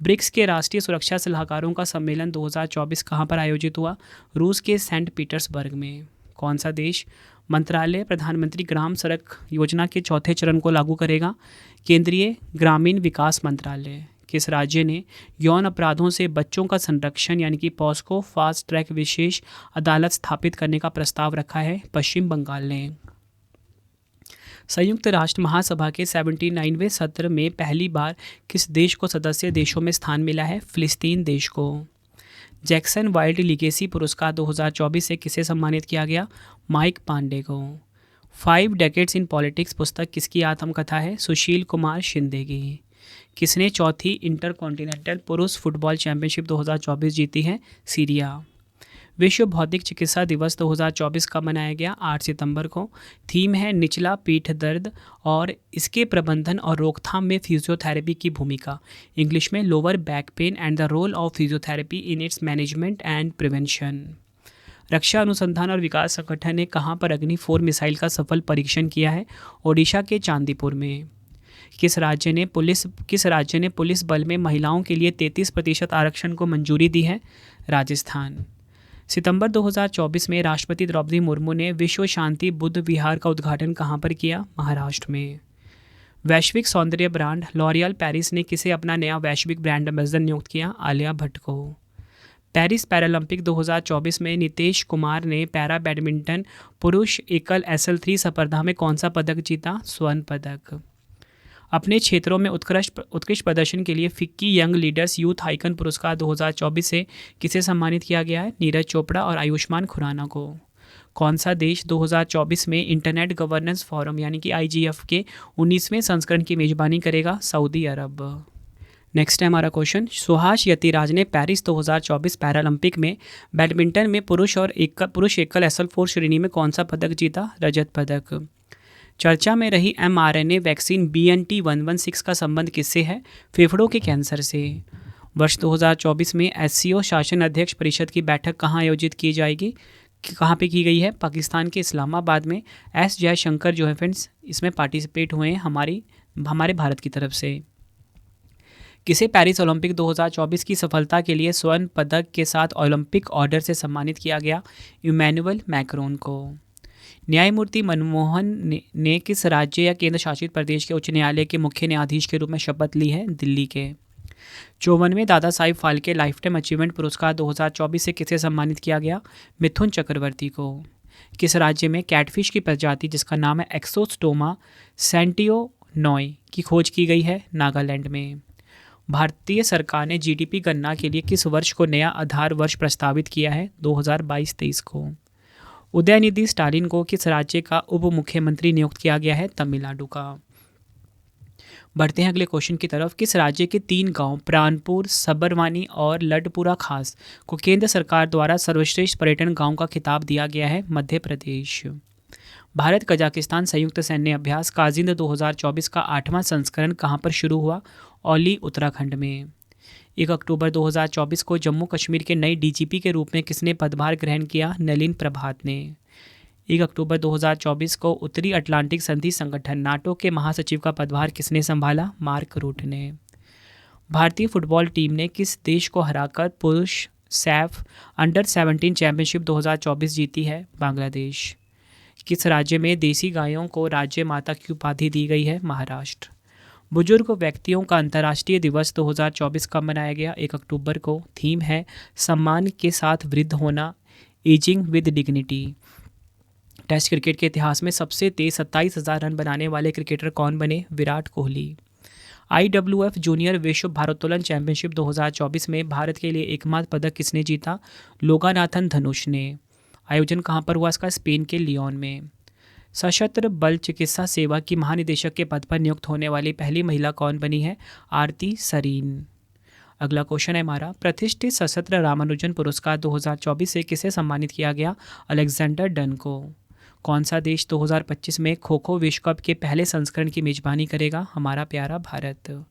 ब्रिक्स के राष्ट्रीय सुरक्षा सलाहकारों का सम्मेलन 2024 कहाँ पर आयोजित हुआ? रूस के सेंट पीटर्सबर्ग में। कौन सा देश मंत्रालय प्रधानमंत्री ग्राम सड़क योजना के 4थे चरण को लागू करेगा? केंद्रीय ग्रामीण विकास मंत्रालय। किस राज्य ने यौन अपराधों से बच्चों का संरक्षण यानी कि पॉस्को फास्ट ट्रैक विशेष अदालत स्थापित करने का प्रस्ताव रखा है? पश्चिम बंगाल ने। संयुक्त राष्ट्र महासभा के 79वें सत्र में पहली बार किस देश को सदस्य देशों में स्थान मिला है? फिलिस्तीन देश को। जैक्सन वाइल्ड लीगेसी पुरस्कार 2024 से किसे सम्मानित किया गया? माइक पांडे को। 5 डेकेड्स इन पॉलिटिक्स पुस्तक किसकी आत्मकथा है? सुशील कुमार शिंदे की। किसने चौथी इंटरकॉन्टिनेंटल पुरुष फुटबॉल चैंपियनशिप 2024 जीती है? सीरिया। विश्व भौतिक चिकित्सा दिवस 2024 का मनाया गया? 8 सितंबर को। थीम है निचला पीठ दर्द और इसके प्रबंधन और रोकथाम में फिजियोथेरेपी की भूमिका। इंग्लिश में lower back pain and the role of physiotherapy in its management and prevention. रक्षा अनुसंधान और विकास संगठन ने कहाँ पर अग्नि 4 मिसाइल का सफल परीक्षण किया है? ओडिशा के चांदीपुर में। किस राज्य ने पुलिस बल में महिलाओं के लिए 33% आरक्षण को मंजूरी दी है? राजस्थान। सितंबर 2024 में राष्ट्रपति द्रौपदी मुर्मू ने विश्व शांति बुद्ध विहार का उद्घाटन कहाँ पर किया? महाराष्ट्र में। वैश्विक सौंदर्य ब्रांड लॉरियल पेरिस ने किसे अपना नया वैश्विक ब्रांड एम्बेसडर नियुक्त किया? आलिया भट्ट को। पेरिस पैरालंपिक 2024 में नितेश कुमार ने पैरा बैडमिंटन पुरुष एकल SL3 स्पर्धा में कौन सा पदक जीता? स्वर्ण पदक। अपने क्षेत्रों में उत्कृष्ट प्रदर्शन के लिए FICCI young leaders youth icon पुरस्कार 2024 से किसे सम्मानित किया गया है? नीरज चोपड़ा और आयुष्मान खुराना को। कौन सा देश 2024 में इंटरनेट गवर्नेंस फोरम यानी कि IGF के 19वें संस्करण की मेजबानी करेगा? सऊदी अरब। नेक्स्ट है हमारा क्वेश्चन। सुहास यतिराज ने पेरिस 2024 पैरालंपिक में बैडमिंटन में पुरुष एकल SL4 श्रेणी में कौन सा पदक जीता? रजत पदक। चर्चा में रही mRNA वैक्सीन BNT116 का संबंध किससे है? फेफड़ों के कैंसर से। वर्ष 2024 में SCO शासन अध्यक्ष परिषद की बैठक कहाँ आयोजित की जाएगी? कहाँ पे की गई है? पाकिस्तान के इस्लामाबाद में। S जयशंकर जो है फ्रेंड्स इसमें पार्टिसिपेट हुए हैं हमारे भारत की तरफ से। किसे पेरिस ओलंपिक 2024 की सफलता के लिए स्वर्ण पदक के साथ ओलंपिक ऑर्डर से सम्मानित किया गया? इमैनुअल मैक्रोन को। न्यायमूर्ति मनमोहन ने किस राज्य या केंद्र शासित प्रदेश के उच्च न्यायालय के मुख्य न्यायाधीश के रूप में शपथ ली है? दिल्ली के। 54वें दादा Sahib Phalke life time achievement पुरस्कार 2024 से किसे सम्मानित किया गया? मिथुन चक्रवर्ती को। किस राज्य में कैटफिश की प्रजाति जिसका नाम है एक्सोस्टोमा सेंटियोनॉय की खोज की गई है? नागालैंड में। भारतीय सरकार ने GDP गणना के लिए किस वर्ष को नया आधार वर्ष प्रस्तावित किया है? 2022-23 को। उदयनिधि स्टालिन को किस राज्य का उप मुख्यमंत्री नियुक्त किया गया है? तमिलनाडु का। बढ़ते हैं अगले क्वेश्चन की तरफ। किस राज्य के 3 गांव प्राणपुर, सबरवानी और लडपुरा खास को केंद्र सरकार द्वारा सर्वश्रेष्ठ पर्यटन गांव का खिताब दिया गया है? मध्य प्रदेश। भारत कजाकिस्तान संयुक्त सैन्य अभ्यास काजिंद 2024 का 8वां संस्करण कहां पर शुरू हुआ? औली उत्तराखंड में। 1 अक्टूबर 2024 को जम्मू कश्मीर के नए DGP के रूप में किसने पदभार ग्रहण किया? नलिन प्रभात ने। 1 अक्टूबर 2024 को उत्तरी अटलांटिक संधि संगठन नाटो के महासचिव का पदभार किसने संभाला? मार्क रूट ने। भारतीय फुटबॉल टीम ने किस देश को हराकर पुरुष सैफ अंडर-17 चैंपियनशिप 2024 जीती है? बांग्लादेश। किस राज्य में देसी गायों को राज्य माता की उपाधि दी गई है? महाराष्ट्र। बुजुर्ग व्यक्तियों का अंतर्राष्ट्रीय दिवस 2024 कब मनाया गया? 1 अक्टूबर को। थीम है सम्मान के साथ वृद्ध होना, ageing with dignity. Test cricket के इतिहास में सबसे तेज 27,000 रन बनाने वाले क्रिकेटर कौन बने? विराट कोहली। IWF जूनियर विश्व भारोत्तोलन चैंपियनशिप 2024 में भारत के लिए एकमात्र पदक किसने जीता? लोगानाथन धनुष ने। आयोजन कहाँ पर हुआ इसका? स्पेन के लियोन में। सशस्त्र बल चिकित्सा सेवा की महानिदेशक के पद पर नियुक्त होने वाली पहली महिला कौन बनी है? आरती सरीन। अगला क्वेश्चन है हमारा। प्रतिष्ठित सशस्त्र रामानुजन पुरस्कार 2024 से किसे सम्मानित किया गया? अलेक्जेंडर डन को। कौन सा देश 2025 में खो खो विश्व कप के पहले संस्करण की मेजबानी करेगा? हमारा प्यारा भारत।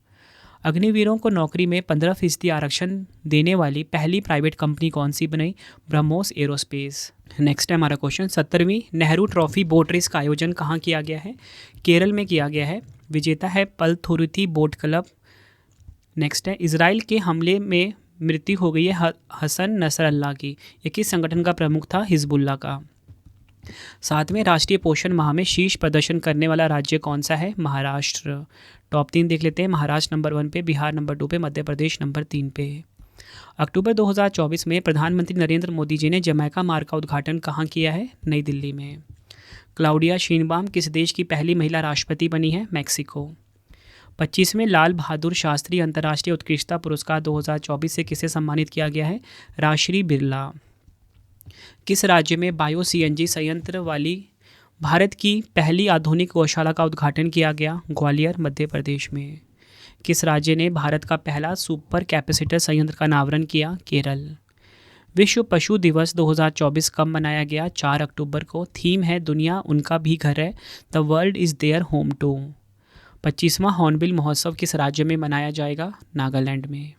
अग्निवीरों को नौकरी में 15% आरक्षण देने वाली पहली प्राइवेट कंपनी कौन सी बनी? ब्रह्मोस एरोस्पेस। नेक्स्ट है हमारा क्वेश्चन। 17वीं नेहरू ट्रॉफी बोट रेस का आयोजन कहाँ किया गया है? केरल में किया गया है। विजेता है पलथुरुथी बोट क्लब। नेक्स्ट है इजराइल के हमले में मृत्यु हो गई है हसन नसरल्ला की। ये किस संगठन का प्रमुख था? हिजबुल्ला का। 7वें राष्ट्रीय पोषण माह में शीर्ष प्रदर्शन करने वाला राज्य कौन सा है? महाराष्ट्र। टॉप 3 देख लेते हैं। महाराष्ट्र नंबर 1 पे, बिहार नंबर 2 पे, मध्य प्रदेश नंबर 3 पे। अक्टूबर 2024 में प्रधानमंत्री नरेंद्र मोदी जी ने जमैका मार्ग का उद्घाटन कहाँ किया है? नई दिल्ली में। क्लाउडिया शीनबाम किस देश की पहली महिला राष्ट्रपति बनी है? मैक्सिको। 25वें लाल बहादुर शास्त्री अंतर्राष्ट्रीय उत्कृष्टता पुरस्कार 2024 से किसे सम्मानित किया गया है? राजश्री बिरला। किस राज्य में बायो सीएनजी संयंत्र वाली भारत की पहली आधुनिक गौशाला का उद्घाटन किया गया? ग्वालियर, मध्य प्रदेश में। किस राज्य ने भारत का पहला सुपर कैपेसिटर संयंत्र का अनावरण किया? केरल। विश्व पशु दिवस 2024 कब मनाया गया? 4 अक्टूबर को। थीम है दुनिया उनका भी घर है, the world is their home too. 25वां हॉर्नबिल महोत्सव किस राज्य में मनाया जाएगा? नागालैंड में।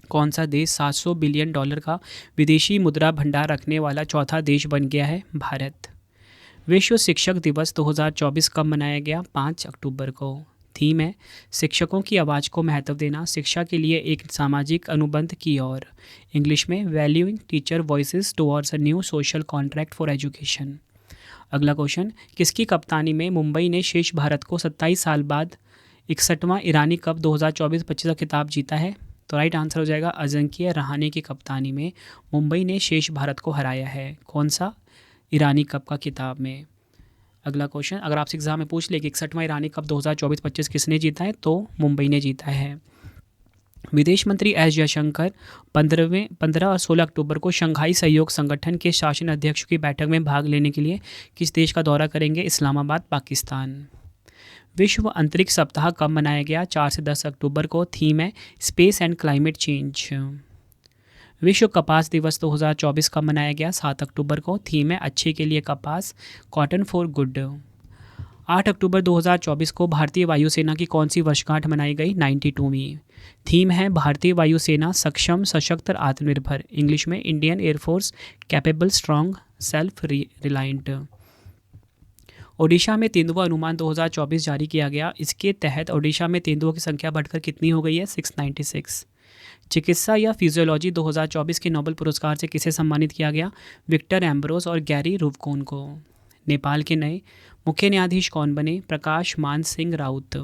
कौन सा देश $700 बिलियन का विदेशी मुद्रा भंडार रखने वाला चौथा देश बन गया है? भारत। विश्व शिक्षक दिवस 2024 कब मनाया गया? 5 अक्टूबर को। थीम है शिक्षकों की आवाज़ को महत्व देना, शिक्षा के लिए एक सामाजिक अनुबंध की ओर। इंग्लिश में valuing teacher voices towards a new social contract for education. अगला क्वेश्चन, किसकी कप्तानी में मुंबई ने शेष भारत को 27 साल बाद 61वां ईरानी कप 2024-25 का खिताब जीता है? तो राइट आंसर हो जाएगा अजिंक्य रहाणे की कप्तानी में मुंबई ने शेष भारत को हराया है। कौन सा? ईरानी कप का खिताब में। अगला क्वेश्चन, अगर आपसे एग्जाम में पूछ ले कि 61वां ईरानी कप 2024-25 किसने जीता है, तो मुंबई ने जीता है। विदेश मंत्री एस जयशंकर 15 और 16 अक्टूबर को शंघाई सहयोग संगठन के शासन अध्यक्षों की बैठक में भाग लेने के लिए किस देश का दौरा करेंगे? इस्लामाबाद, पाकिस्तान। विश्व अंतरिक्ष सप्ताह कब मनाया गया? 4 से 10 अक्टूबर को। थीम है स्पेस एंड क्लाइमेट चेंज। विश्व कपास दिवस 2024 कब मनाया गया? 7 अक्टूबर को। थीम है अच्छे के लिए कपास, कॉटन फॉर गुड। 8 अक्टूबर 2024 को भारतीय वायुसेना की कौन सी वर्षगांठ मनाई गई? 92वीं। थीम है भारतीय वायुसेना सक्षम, सशक्त, आत्मनिर्भर। इंग्लिश में Indian air force capable, strong, self reliant. Odisha में तेंदुआ अनुमान 2024 जारी किया गया। इसके तहत ओडिशा में तेंदुओं की संख्या बढ़कर कितनी हो गई है? 696। चिकित्सा या फिजियोलॉजी 2024 के नोबेल पुरस्कार से किसे सम्मानित किया गया? विक्टर एम्ब्रोस और गैरी रुवकोन को। नेपाल के नए मुख्य न्यायाधीश कौन बने? प्रकाश मान सिंह राउत।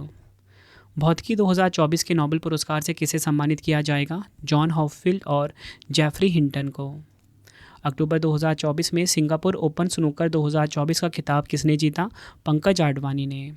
भौतिकी 2024 के नोबेल पुरस्कार से किसे सम्मानित किया जाएगा? जॉन हॉपफील्ड और जेफरी हिंटन को। अक्टूबर 2024 में सिंगापुर ओपन स्नूकर 2024 का खिताब किसने जीता? पंकज आडवाणी ने।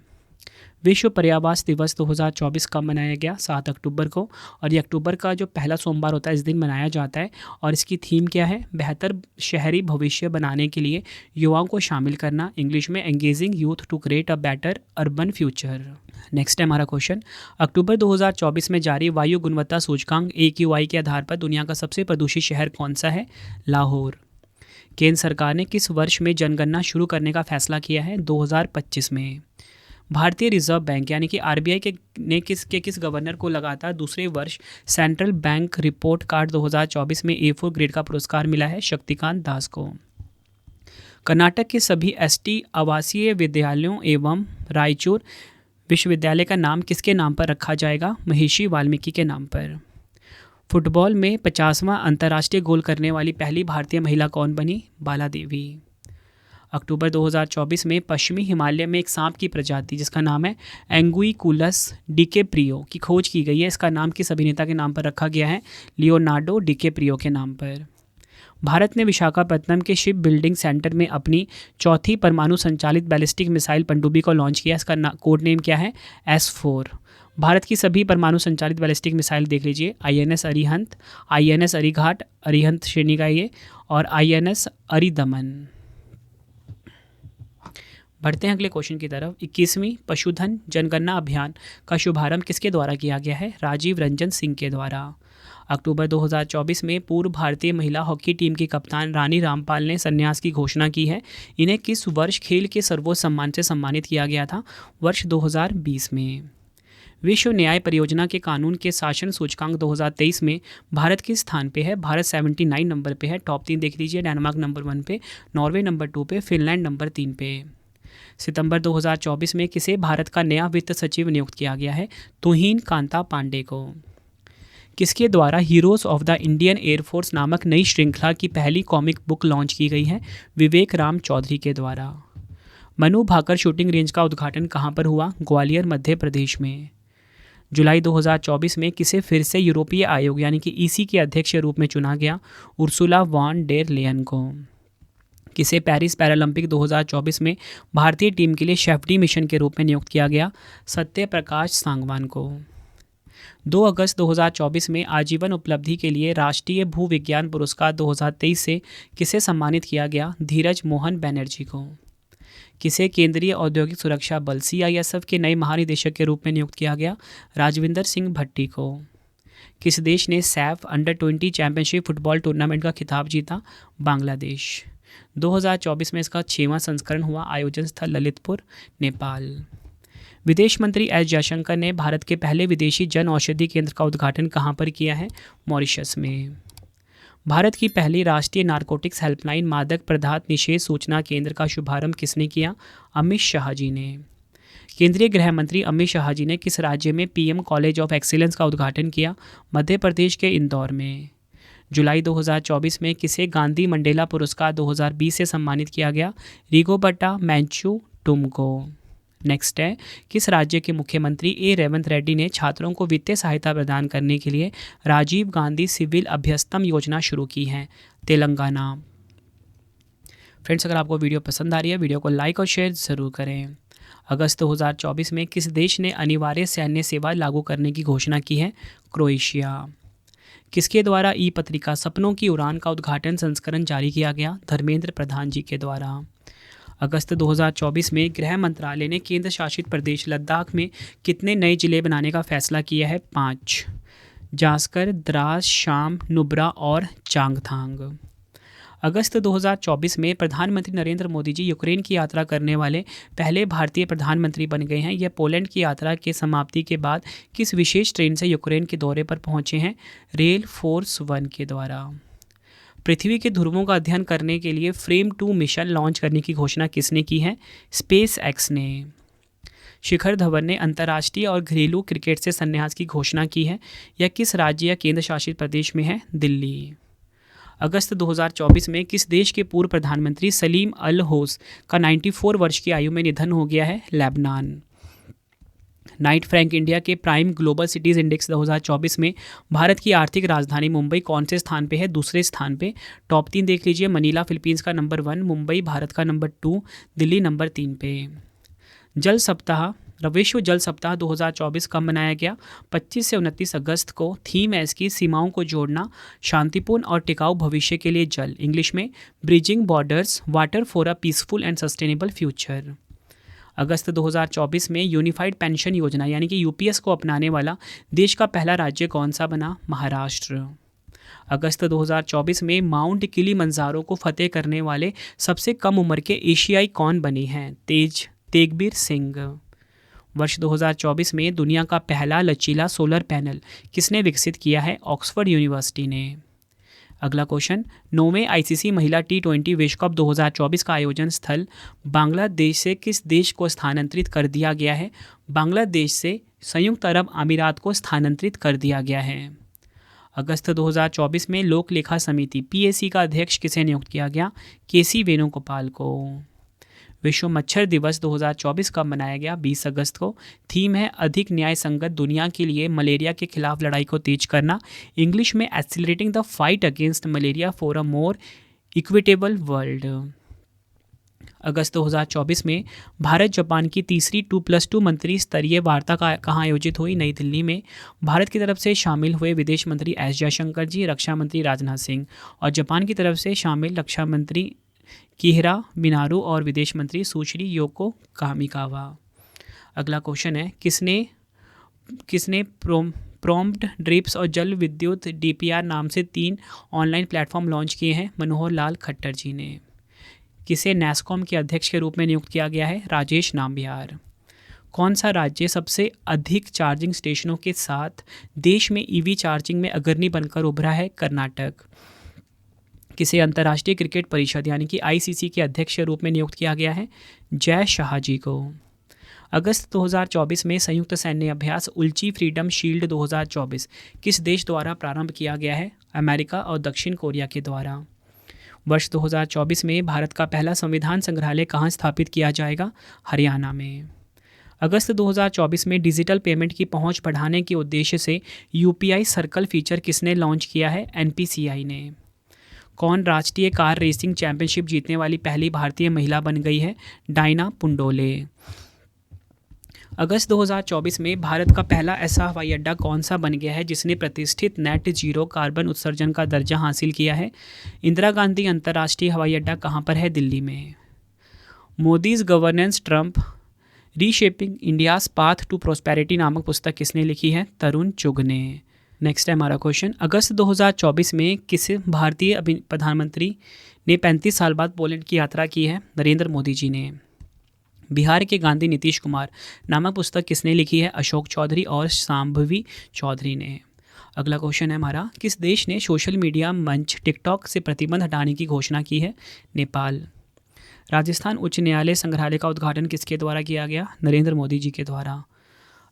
विश्व पर्यावरण दिवस 2024 कब मनाया गया? 7 अक्टूबर को। और ये अक्टूबर का जो पहला सोमवार होता है इस दिन मनाया जाता है। और इसकी थीम क्या है? बेहतर शहरी भविष्य बनाने के लिए युवाओं को शामिल करना। इंग्लिश में engaging youth to create a better urban future. Next है हमारा क्वेश्चन, अक्टूबर 2024 में जारी वायु गुणवत्ता सूचकांक AQI के आधार पर दुनिया का सबसे प्रदूषित शहर कौन सा है? लाहौर। केंद्र सरकार ने किस वर्ष में जनगणना शुरू करने का फैसला किया है? 2025 में। भारतीय रिजर्व बैंक यानी कि RBI ने किस गवर्नर को लगातार दूसरे वर्ष सेंट्रल बैंक रिपोर्ट कार्ड 2024 में A4 ग्रेड का पुरस्कार मिला है? शक्तिकांत दास को। कर्नाटक के सभी ST आवासीय विद्यालयों एवं रायचूर विश्वविद्यालय का नाम किसके नाम पर रखा जाएगा? महर्षि वाल्मीकि के नाम पर। फुटबॉल में 50वां अंतर्राष्ट्रीय गोल करने वाली पहली भारतीय महिला कौन बनी? बाला देवी। अक्टूबर 2024 में पश्चिमी हिमालय में एक सांप की प्रजाति जिसका नाम है एंगुइकुलस डिकेप्रियो की खोज की गई है। इसका नाम किस अभिनेता के नाम पर रखा गया है? लियोनार्डो डिकेप्रियो के नाम पर। भारत ने विशाखापत्तनम के शिप बिल्डिंग सेंटर में अपनी चौथी परमाणु संचालित बैलिस्टिक मिसाइल पनडुब्बी को लॉन्च किया। इसका कोड नेम क्या है? S4। भारत की सभी परमाणु संचालित बैलिस्टिक मिसाइल देख लीजिए, INS अरिहंत, INS अरिघाट, अरिहंत श्रेणी का ये, और INS अरिदमन। बढ़ते हैं अगले क्वेश्चन की तरफ। 21वीं पशुधन जनगणना अभियान का शुभारंभ किसके द्वारा किया गया है? राजीव रंजन सिंह के द्वारा। अक्टूबर 2024 में पूर्व भारतीय महिला हॉकी टीम की कप्तान रानी रामपाल ने संन्यास की घोषणा की है। इन्हें किस वर्ष खेल के सर्वोच्च सम्मान से सम्मानित किया गया था? वर्ष 2020 में। विश्व न्याय परियोजना के कानून के शासन सूचकांक 2023 में भारत किस स्थान पे है? भारत 79 नंबर पे है। टॉप 3 देख लीजिए, डेनमार्क नंबर 1 पे, नॉर्वे नंबर 2 पे, फिनलैंड नंबर 3 पे। सितंबर 2024 में किसे भारत का नया वित्त सचिव नियुक्त किया गया है? तुहिन कांता पांडे को। किसके द्वारा heroes of the Indian air force नामक नई श्रृंखला की पहली कॉमिक बुक लॉन्च की गई है? विवेक राम चौधरी के द्वारा। मनु भाकर शूटिंग रेंज का उद्घाटन कहाँ पर हुआ? ग्वालियर, मध्य प्रदेश में। जुलाई 2024 में किसे फिर से यूरोपीय आयोग यानी कि EC के अध्यक्ष के रूप में चुना गया? उर्सुला वॉन डेर लेयन को। किसे पेरिस पैरालंपिक 2024 में भारतीय टीम के लिए शेफडी मिशन के रूप में नियुक्त किया गया? सत्य प्रकाश सांगवान को। 2 अगस्त 2024 में आजीवन उपलब्धि के लिए राष्ट्रीय भूविज्ञान पुरस्कार 2023 से किसे सम्मानित किया गया? धीरज मोहन बनर्जी को। किसे केंद्रीय औद्योगिक सुरक्षा बल CISF के नए महानिदेशक के रूप में नियुक्त किया गया? राजविंदर सिंह भट्टी को। किस देश ने सैफ अंडर-20 चैंपियनशिप फुटबॉल टूर्नामेंट का खिताब जीता? बांग्लादेश। 2024 में इसका 6वां संस्करण हुआ। आयोजन स्थल ललितपुर, नेपाल। विदेश मंत्री एस जयशंकर ने भारत के पहले विदेशी जन औषधि केंद्र का उद्घाटन कहाँ पर किया है? मॉरिशस में। भारत की पहली राष्ट्रीय नारकोटिक्स हेल्पलाइन मादक पदार्थ निषेध सूचना केंद्र का शुभारंभ किसने किया? अमित शाह जी ने। केंद्रीय गृह मंत्री अमित शाह जी ने किस राज्य में PM कॉलेज ऑफ एक्सीलेंस का उद्घाटन किया? मध्य प्रदेश के इंदौर में। जुलाई 2024 में किसे गांधी मंडेला पुरस्कार 2020 से सम्मानित किया गया? रिगोबर्टा मैंचू टुम को। नेक्स्ट है, किस राज्य के मुख्यमंत्री रेवंत रेड्डी ने छात्रों को वित्तीय सहायता प्रदान करने के लिए राजीव गांधी सिविल अभ्यस्तम योजना शुरू की है? तेलंगाना। फ्रेंड्स, अगर आपको वीडियो पसंद आ रही है, वीडियो को लाइक और शेयर ज़रूर करें। अगस्त 2024 में किस देश ने अनिवार्य सैन्य सेवा लागू करने की घोषणा की है? क्रोएशिया। किसके द्वारा पत्रिका सपनों की उड़ान का उद्घाटन संस्करण जारी किया गया? धर्मेंद्र प्रधान जी के द्वारा। अगस्त 2024 में गृह मंत्रालय ने केंद्र शासित प्रदेश लद्दाख में कितने नए जिले बनाने का फैसला किया है? 5। जास्कर, द्रास, शाम, नुब्रा और चांगथांग। अगस्त 2024 में प्रधानमंत्री नरेंद्र मोदी जी यूक्रेन की यात्रा करने वाले पहले भारतीय प्रधानमंत्री बन गए हैं। यह पोलैंड की यात्रा के समाप्ति के बाद किस विशेष ट्रेन से यूक्रेन के दौरे पर पहुंचे हैं? रेल फोर्स 1 के द्वारा। पृथ्वी के ध्रुवों का अध्ययन करने के लिए फ्रेम 2 मिशन लॉन्च करने की घोषणा किसने की है? SpaceX ने। शिखर धवन ने अंतर्राष्ट्रीय और घरेलू क्रिकेट से संन्यास की घोषणा की है। यह किस राज्य या केंद्र शासित प्रदेश में है? दिल्ली। अगस्त 2024 में किस देश के पूर्व प्रधानमंत्री सलीम अल होस का 94 वर्ष की आयु में निधन हो गया है? लेबनान। नाइट फ्रैंक इंडिया के प्राइम ग्लोबल सिटीज़ इंडेक्स 2024 में भारत की आर्थिक राजधानी मुंबई कौन से स्थान पे है? दूसरे स्थान पे। टॉप 3 देख लीजिए। मनीला फिलीपींस का नंबर 1, मुंबई भारत का नंबर 2, दिल्ली नंबर 3 पे। जल सप्ताह, विश्व जल सप्ताह 2024 कब मनाया गया? 25 से 29 अगस्त को। थीम है इसकी सीमाओं को जोड़ना, शांतिपूर्ण और टिकाऊ भविष्य के लिए जल। इंग्लिश में bridging borders, water for a peaceful and sustainable future. अगस्त 2024 में यूनिफाइड पेंशन योजना यानी कि UPS को अपनाने वाला देश का पहला राज्य कौन सा बना? महाराष्ट्र। अगस्त 2024 में माउंट किलिमंजारो को फतेह करने वाले सबसे कम उम्र के एशियाई कौन बने हैं? तेगबीर सिंह। वर्ष 2024 में दुनिया का पहला लचीला सोलर पैनल किसने विकसित किया है? ऑक्सफोर्ड यूनिवर्सिटी ने। अगला क्वेश्चन, 9वें ICC महिला T20 विश्व कप 2024 का आयोजन स्थल बांग्लादेश से किस देश को स्थानांतरित कर दिया गया है? बांग्लादेश से संयुक्त अरब अमीरात को स्थानांतरित कर दिया गया है। अगस्त 2024 में लोक लेखा समिति PAC का अध्यक्ष किसे नियुक्त किया गया? KC वेणुगोपाल को। विश्व मच्छर दिवस 2024 कब मनाया गया? 20 अगस्त को। थीम है अधिक न्याय संगत दुनिया के लिए मलेरिया के खिलाफ लड़ाई को तेज करना। इंग्लिश में accelerating the fight against malaria for a more equitable world. अगस्त 2024 में भारत जापान की तीसरी 2+2 मंत्री स्तरीय वार्ता कहाँ आयोजित हुई? नई दिल्ली में। भारत की तरफ से शामिल हुए विदेश मंत्री एस जयशंकर जी, रक्षा मंत्री राजनाथ सिंह, और जापान की तरफ से शामिल रक्षा मंत्री किहरा मिनारू और विदेश मंत्री सुश्री योको कामिकावा। अगला क्वेश्चन है, किसने प्रॉम्प्ट ड्रिप्स और जल विद्युत DPR नाम से 3 ऑनलाइन प्लेटफॉर्म लॉन्च किए हैं? मनोहर लाल खट्टर जी ने। किसे NASSCOM के अध्यक्ष के रूप में नियुक्त किया गया है? राजेश नाम्बियार। कौन सा राज्य सबसे अधिक चार्जिंग स्टेशनों के साथ देश में EV चार्जिंग में अग्रणी बनकर उभरा है? कर्नाटक। किसे अंतर्राष्ट्रीय क्रिकेट परिषद यानी कि ICC के अध्यक्ष के रूप में नियुक्त किया गया है? जय शाह जी को। अगस्त 2024 में संयुक्त सैन्य अभ्यास उल्ची फ्रीडम शील्ड 2024 किस देश द्वारा प्रारंभ किया गया है? अमेरिका और दक्षिण कोरिया के द्वारा। वर्ष 2024 में भारत का पहला संविधान संग्रहालय कहाँ स्थापित किया जाएगा? हरियाणा में। अगस्त 2024 में डिजिटल पेमेंट की पहुंच बढ़ाने के उद्देश्य से UPI सर्कल फीचर किसने लॉन्च किया है? NPCI ने। कौन राष्ट्रीय कार रेसिंग चैंपियनशिप जीतने वाली पहली भारतीय महिला बन गई है? डायना पुंडोले। अगस्त 2024 में भारत का पहला ऐसा हवाई अड्डा कौन सा बन गया है जिसने प्रतिष्ठित नेट जीरो कार्बन उत्सर्जन का दर्जा हासिल किया है? इंदिरा गांधी अंतर्राष्ट्रीय हवाई अड्डा कहाँ पर है? दिल्ली में। Modi's governance Trump reshaping India's path to prosperity नामक पुस्तक किसने लिखी है? तरुण चुग ने। नेक्स्ट है हमारा क्वेश्चन, अगस्त 2024 में किस भारतीय प्रधानमंत्री ने 35 साल बाद पोलैंड की यात्रा की है? नरेंद्र मोदी जी ने। बिहार के गांधी नीतीश कुमार नामक पुस्तक किसने लिखी है? अशोक चौधरी और सांभवी चौधरी ने। अगला क्वेश्चन है हमारा, किस देश ने सोशल मीडिया मंच टिकटॉक से प्रतिबंध हटाने की घोषणा की है? नेपाल। राजस्थान उच्च न्यायालय संग्रहालय का उद्घाटन किसके द्वारा किया गया? नरेंद्र मोदी जी के द्वारा।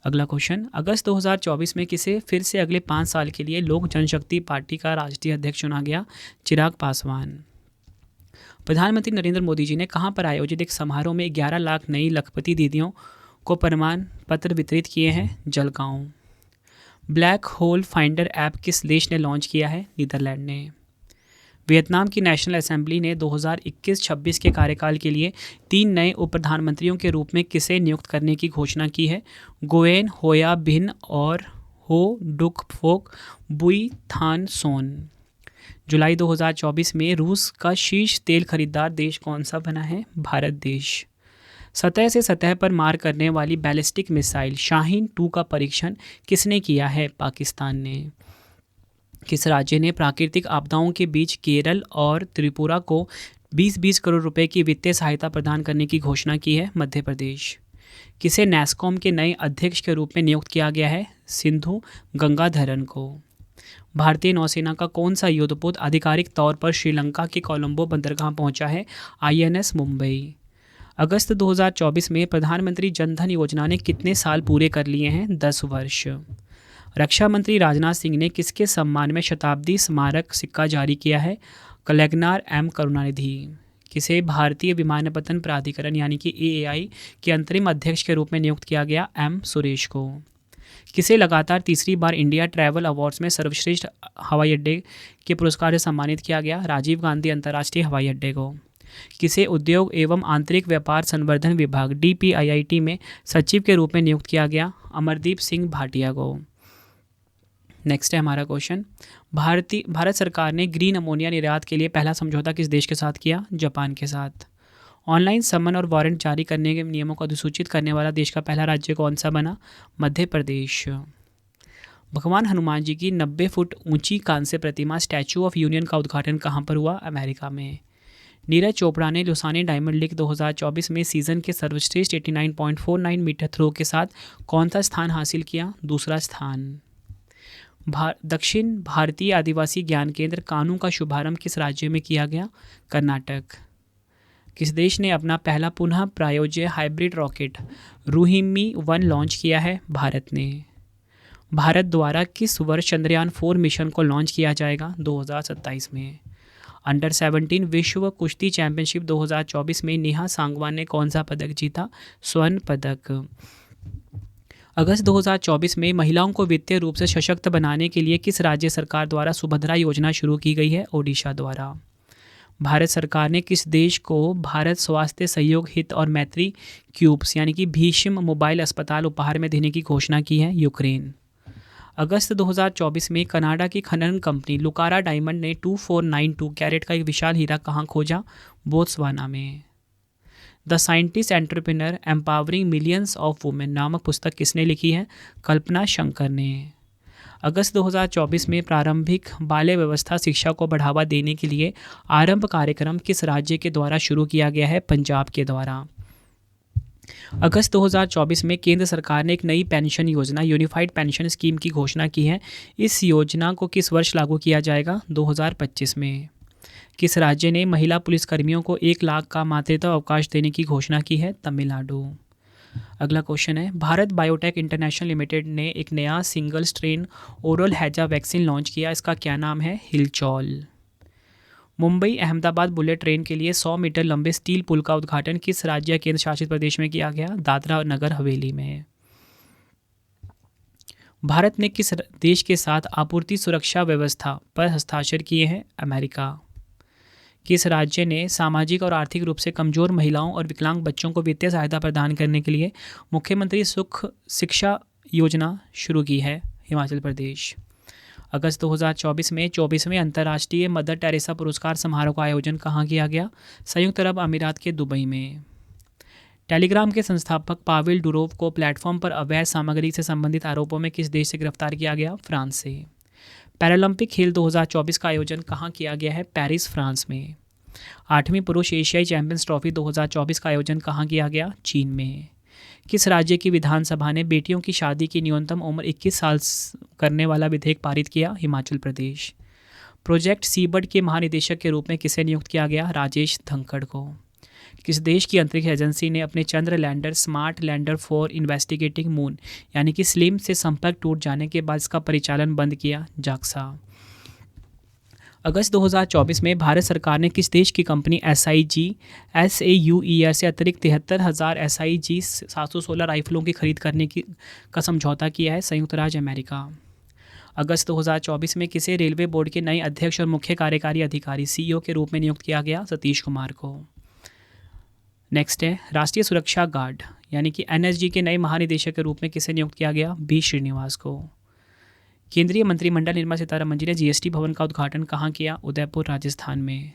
अगला क्वेश्चन, अगस्त 2024 में किसे फिर से अगले 5 साल के लिए लोक जनशक्ति पार्टी का राष्ट्रीय अध्यक्ष चुना गया? चिराग पासवान। प्रधानमंत्री नरेंद्र मोदी जी ने कहां पर आयोजित एक समारोह में 11 लाख नई लखपति दीदियों को प्रमाण पत्र वितरित किए हैं? Jalgaon. Black hole finder app किस देश ने लॉन्च किया है? नीदरलैंड ने। वियतनाम की नेशनल असेंबली ने 2021-26 के कार्यकाल के लिए 3 नए उप प्रधानमंत्रियों के रूप में किसे नियुक्त करने की घोषणा की है? गोएन होया भिन और हो डुक फोक बुई थान सोन। जुलाई 2024 में रूस का शीर्ष तेल खरीदार देश कौन सा बना है? भारत देश। सतह से सतह पर मार करने वाली बैलिस्टिक मिसाइल शाहीन 2 का परीक्षण किसने किया है? पाकिस्तान ने। किस राज्य ने प्राकृतिक आपदाओं के बीच केरल और त्रिपुरा को 20-20 करोड़ रुपए की वित्तीय सहायता प्रदान करने की घोषणा की है? मध्य प्रदेश। किसे नैस्कॉम के नए अध्यक्ष के रूप में नियुक्त किया गया है? सिंधु गंगाधरन को। भारतीय नौसेना का कौन सा युद्धपोत आधिकारिक तौर पर श्रीलंका के कोलंबो बंदरगाह पहुंचा है? INS मुंबई। अगस्त 2024 में प्रधानमंत्री जनधन योजना ने कितने साल पूरे कर लिए हैं? 10 वर्ष। रक्षा मंत्री राजनाथ सिंह ने किसके सम्मान में शताब्दी स्मारक सिक्का जारी किया है? कलेगनार M करुणानिधि। किसे भारतीय विमानपत्तन प्राधिकरण यानी कि AAI के अंतरिम अध्यक्ष के रूप में नियुक्त किया गया? M सुरेश को। किसे लगातार तीसरी बार इंडिया ट्रैवल अवार्ड्स में सर्वश्रेष्ठ हवाई अड्डे के पुरस्कार से सम्मानित किया गया? राजीव गांधी अंतर्राष्ट्रीय हवाई अड्डे को। किसे उद्योग एवं आंतरिक व्यापार संवर्धन विभाग DPIIT में सचिव के रूप में नियुक्त किया गया? अमरदीप सिंह भाटिया को। नेक्स्ट है हमारा क्वेश्चन, भारत सरकार ने ग्रीन अमोनिया निर्यात के लिए पहला समझौता किस देश के साथ किया? जापान के साथ। ऑनलाइन समन और वारंट जारी करने के नियमों को अधिसूचित करने वाला देश का पहला राज्य कौन सा बना? मध्य प्रदेश। भगवान हनुमान जी की 90 फुट ऊंची कांस्य प्रतिमा स्टैचू ऑफ यूनियन का उद्घाटन कहाँ पर हुआ? अमेरिका में। नीरज चोपड़ा ने लुसाने डायमंड लीग 2024 में सीजन के सर्वश्रेष्ठ 89.49 मीटर थ्रो के साथ कौन सा स्थान हासिल किया? दूसरा स्थान। दक्षिण भारतीय आदिवासी ज्ञान केंद्र कानू का शुभारंभ किस राज्य में किया गया? कर्नाटक। किस देश ने अपना पहला पुनः प्रायोज्य हाइब्रिड रॉकेट रोहिणी-1 लॉन्च किया है? भारत ने। भारत द्वारा किस वर्ष चंद्रयान 4 मिशन को लॉन्च किया जाएगा? 2027 में। अंडर 17 विश्व कुश्ती चैंपियनशिप 2024 में नेहा सांगवान ने कौन सा पदक जीता? स्वर्ण पदक। अगस्त 2024 में महिलाओं को वित्तीय रूप से सशक्त बनाने के लिए किस राज्य सरकार द्वारा सुभद्रा योजना शुरू की गई है? ओडिशा द्वारा। भारत सरकार ने किस देश को भारत स्वास्थ्य सहयोग हित और मैत्री क्यूब्स यानी कि भीष्म मोबाइल अस्पताल उपहार में देने की घोषणा की है? यूक्रेन। अगस्त 2024 में कनाडा की खनन कंपनी लुकारा डायमंड ने 2492 कैरेट का एक विशाल हीरा कहाँ खोजा? बोत्सवाना में। The scientist entrepreneur empowering millions of women नामक पुस्तक किसने लिखी है? कल्पना शंकर ने। अगस्त 2024 में प्रारंभिक बाल्य व्यवस्था शिक्षा को बढ़ावा देने के लिए आरंभ कार्यक्रम किस राज्य के द्वारा शुरू किया गया है? पंजाब के द्वारा। अगस्त 2024 में केंद्र सरकार ने एक नई पेंशन योजना यूनिफाइड पेंशन स्कीम की घोषणा की है। इस योजना को किस वर्ष लागू किया जाएगा? 2025 में। किस राज्य ने महिला पुलिसकर्मियों को 1 लाख का मातृत्व अवकाश देने की घोषणा की है? तमिलनाडु। अगला क्वेश्चन है, भारत बायोटेक इंटरनेशनल लिमिटेड ने एक नया सिंगल स्ट्रेन ओरल हैजा वैक्सीन लॉन्च किया। इसका क्या नाम है? हिलचॉल। मुंबई अहमदाबाद बुलेट ट्रेन के लिए 100 मीटर लंबे स्टील पुल का उद्घाटन किस राज्य केंद्र शासित प्रदेश में किया गया? दादरा और नगर हवेली में। भारत ने किस देश के साथ आपूर्ति सुरक्षा व्यवस्था पर हस्ताक्षर किए हैं? अमेरिका। किस राज्य ने सामाजिक और आर्थिक रूप से कमज़ोर महिलाओं और विकलांग बच्चों को वित्तीय सहायता प्रदान करने के लिए मुख्यमंत्री सुख शिक्षा योजना शुरू की है? हिमाचल प्रदेश। अगस्त 2024 में 24वें अंतर्राष्ट्रीय मदर टेरेसा पुरस्कार समारोह का आयोजन कहाँ किया गया? संयुक्त अरब अमीरात के दुबई में। टेलीग्राम के संस्थापक पावेल डुरोव को प्लेटफॉर्म पर अवैध सामग्री से संबंधित आरोपों में किस देश से गिरफ्तार किया गया? फ्रांस से। पैरालंपिक खेल 2024 का आयोजन कहाँ किया गया है? पेरिस, फ्रांस में। 8वीं पुरुष एशियाई चैंपियंस ट्रॉफी 2024 का आयोजन कहाँ किया गया? चीन में। किस राज्य की विधानसभा ने बेटियों की शादी की न्यूनतम उम्र 21 साल करने वाला विधेयक पारित किया? हिमाचल प्रदेश। प्रोजेक्ट सीबर्ड के महानिदेशक के रूप में किसे नियुक्त किया गया? राजेश धंखड़ को। किस देश की अंतरिक्ष एजेंसी ने अपने चंद्र lander smart lander for investigating moon यानी कि स्लिम से संपर्क टूट जाने के बाद इसका परिचालन बंद किया? जाक्सा। अगस्त 2024 में भारत सरकार ने किस देश की कंपनी SAUER से अतिरिक्त 73,000 SIG 716 राइफलों की खरीद करने का समझौता किया है? संयुक्त राज्य अमेरिका। अगस्त 2024 में किसे रेलवे बोर्ड के नए अध्यक्ष और मुख्य कार्यकारी अधिकारी CEO के रूप में नियुक्त किया गया? सतीश कुमार को। नेक्स्ट है राष्ट्रीय सुरक्षा गार्ड यानी कि NSG के नए महानिदेशक के रूप में किसे नियुक्त किया गया? B श्रीनिवास को। केंद्रीय मंत्रिमंडल निर्मला सीतारमण जी ने GST भवन का उद्घाटन कहाँ किया? उदयपुर, राजस्थान में।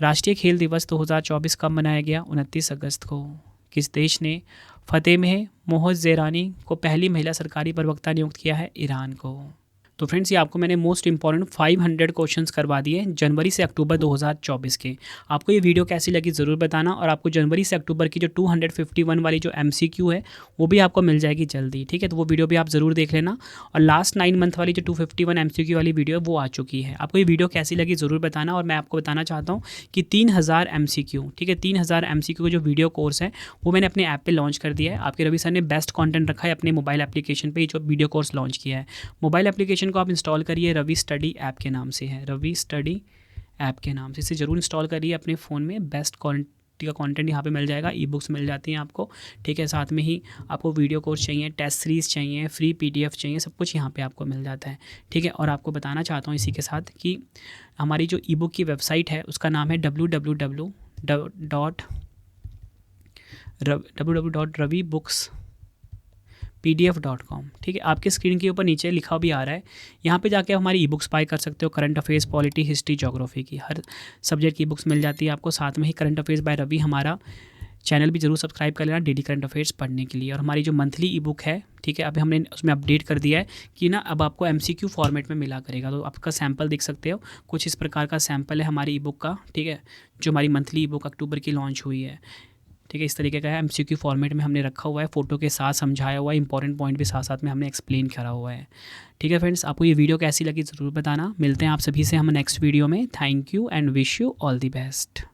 राष्ट्रीय खेल दिवस 2024 कब मनाया गया? 29 अगस्त को। किस देश ने फतेह मोहज्जेरानी को पहली महिला सरकारी प्रवक्ता नियुक्त किया है? ईरान को। तो फ्रेंड्स ये आपको मैंने मोस्ट इंपॉर्टेंट 500 क्वेश्चंस करवा दिए जनवरी से अक्टूबर 2024 के। आपको ये वीडियो कैसी लगी ज़रूर बताना, और आपको जनवरी से अक्टूबर की जो 251 वाली जो MCQ है वो भी आपको मिल जाएगी जल्दी, ठीक है? तो वो वीडियो भी आप ज़रूर देख लेना। और लास्ट 9 मंथ वाली जो 251 MCQ वाली वीडियो वो आ चुकी है। आपको ये वीडियो कैसी लगी ज़रूर बताना। और मैं आपको बताना चाहता हूँ कि 3000 MCQ, ठीक है, 3000 MCQ का जो वीडियो कोर्स है वो मैंने अपने ऐप पर लॉन्च कर दिया है। आपके रवि सर ने बेस्ट कॉन्टेंट रखा है अपने मोबाइल एप्लीकेशन पर, जो वीडियो कोर्स लॉन्च किया है। मोबाइल एप्लीकेशन को आप इंस्टॉल करिए, रवि स्टडी ऐप के नाम से है, रवि स्टडी ऐप के नाम से। इसे ज़रूर इंस्टॉल करिए अपने फ़ोन में। बेस्ट क्वालिटी का कंटेंट यहाँ पे मिल जाएगा, ई-बुक्स मिल जाती हैं आपको, ठीक है? साथ में ही आपको वीडियो कोर्स चाहिए, टेस्ट सीरीज़ चाहिए, फ्री PDF चाहिए, सब कुछ यहाँ पे आपको मिल जाता है, ठीक है? और आपको बताना चाहता हूँ इसी के साथ कि हमारी जो ई-बुक की वेबसाइट है उसका नाम है www.ravibooks.pdf.com, ठीक है? आपके स्क्रीन के ऊपर नीचे लिखा भी आ रहा है, यहाँ पे जाके आप हमारी ई बुक्स बाय कर सकते हो। Current affairs, polity, history, geography की हर सब्जेक्ट की बुक्स मिल जाती है आपको। साथ में ही करंट अफेयर्स बाय रवि हमारा चैनल भी जरूर सब्सक्राइब कर लेना डेली करंट अफेयर्स पढ़ने के लिए। और हमारी जो मंथली ई बुक है, ठीक है, अभी हमने उसमें अपडेट कर दिया है कि ना अब आपको MCQ फॉर्मेट में मिला करेगा। तो आपका सैम्पल देख सकते हो, कुछ इस प्रकार का सैम्पल है हमारी ई बुक का, ठीक है, जो हमारी मंथली ई बुक अक्टूबर की लॉन्च हुई है, ठीक है? इस तरीके का है, MCQ फॉर्मेट में हमने रखा हुआ है, फ़ोटो के साथ समझाया हुआ है, इंपॉर्टेंट पॉइंट भी साथ साथ में हमने एक्सप्लेन करा हुआ है, ठीक है फ्रेंड्स? आपको ये वीडियो कैसी लगी ज़रूर बताना। मिलते हैं आप सभी से हम नेक्स्ट वीडियो में। Thank you and wish you all the best.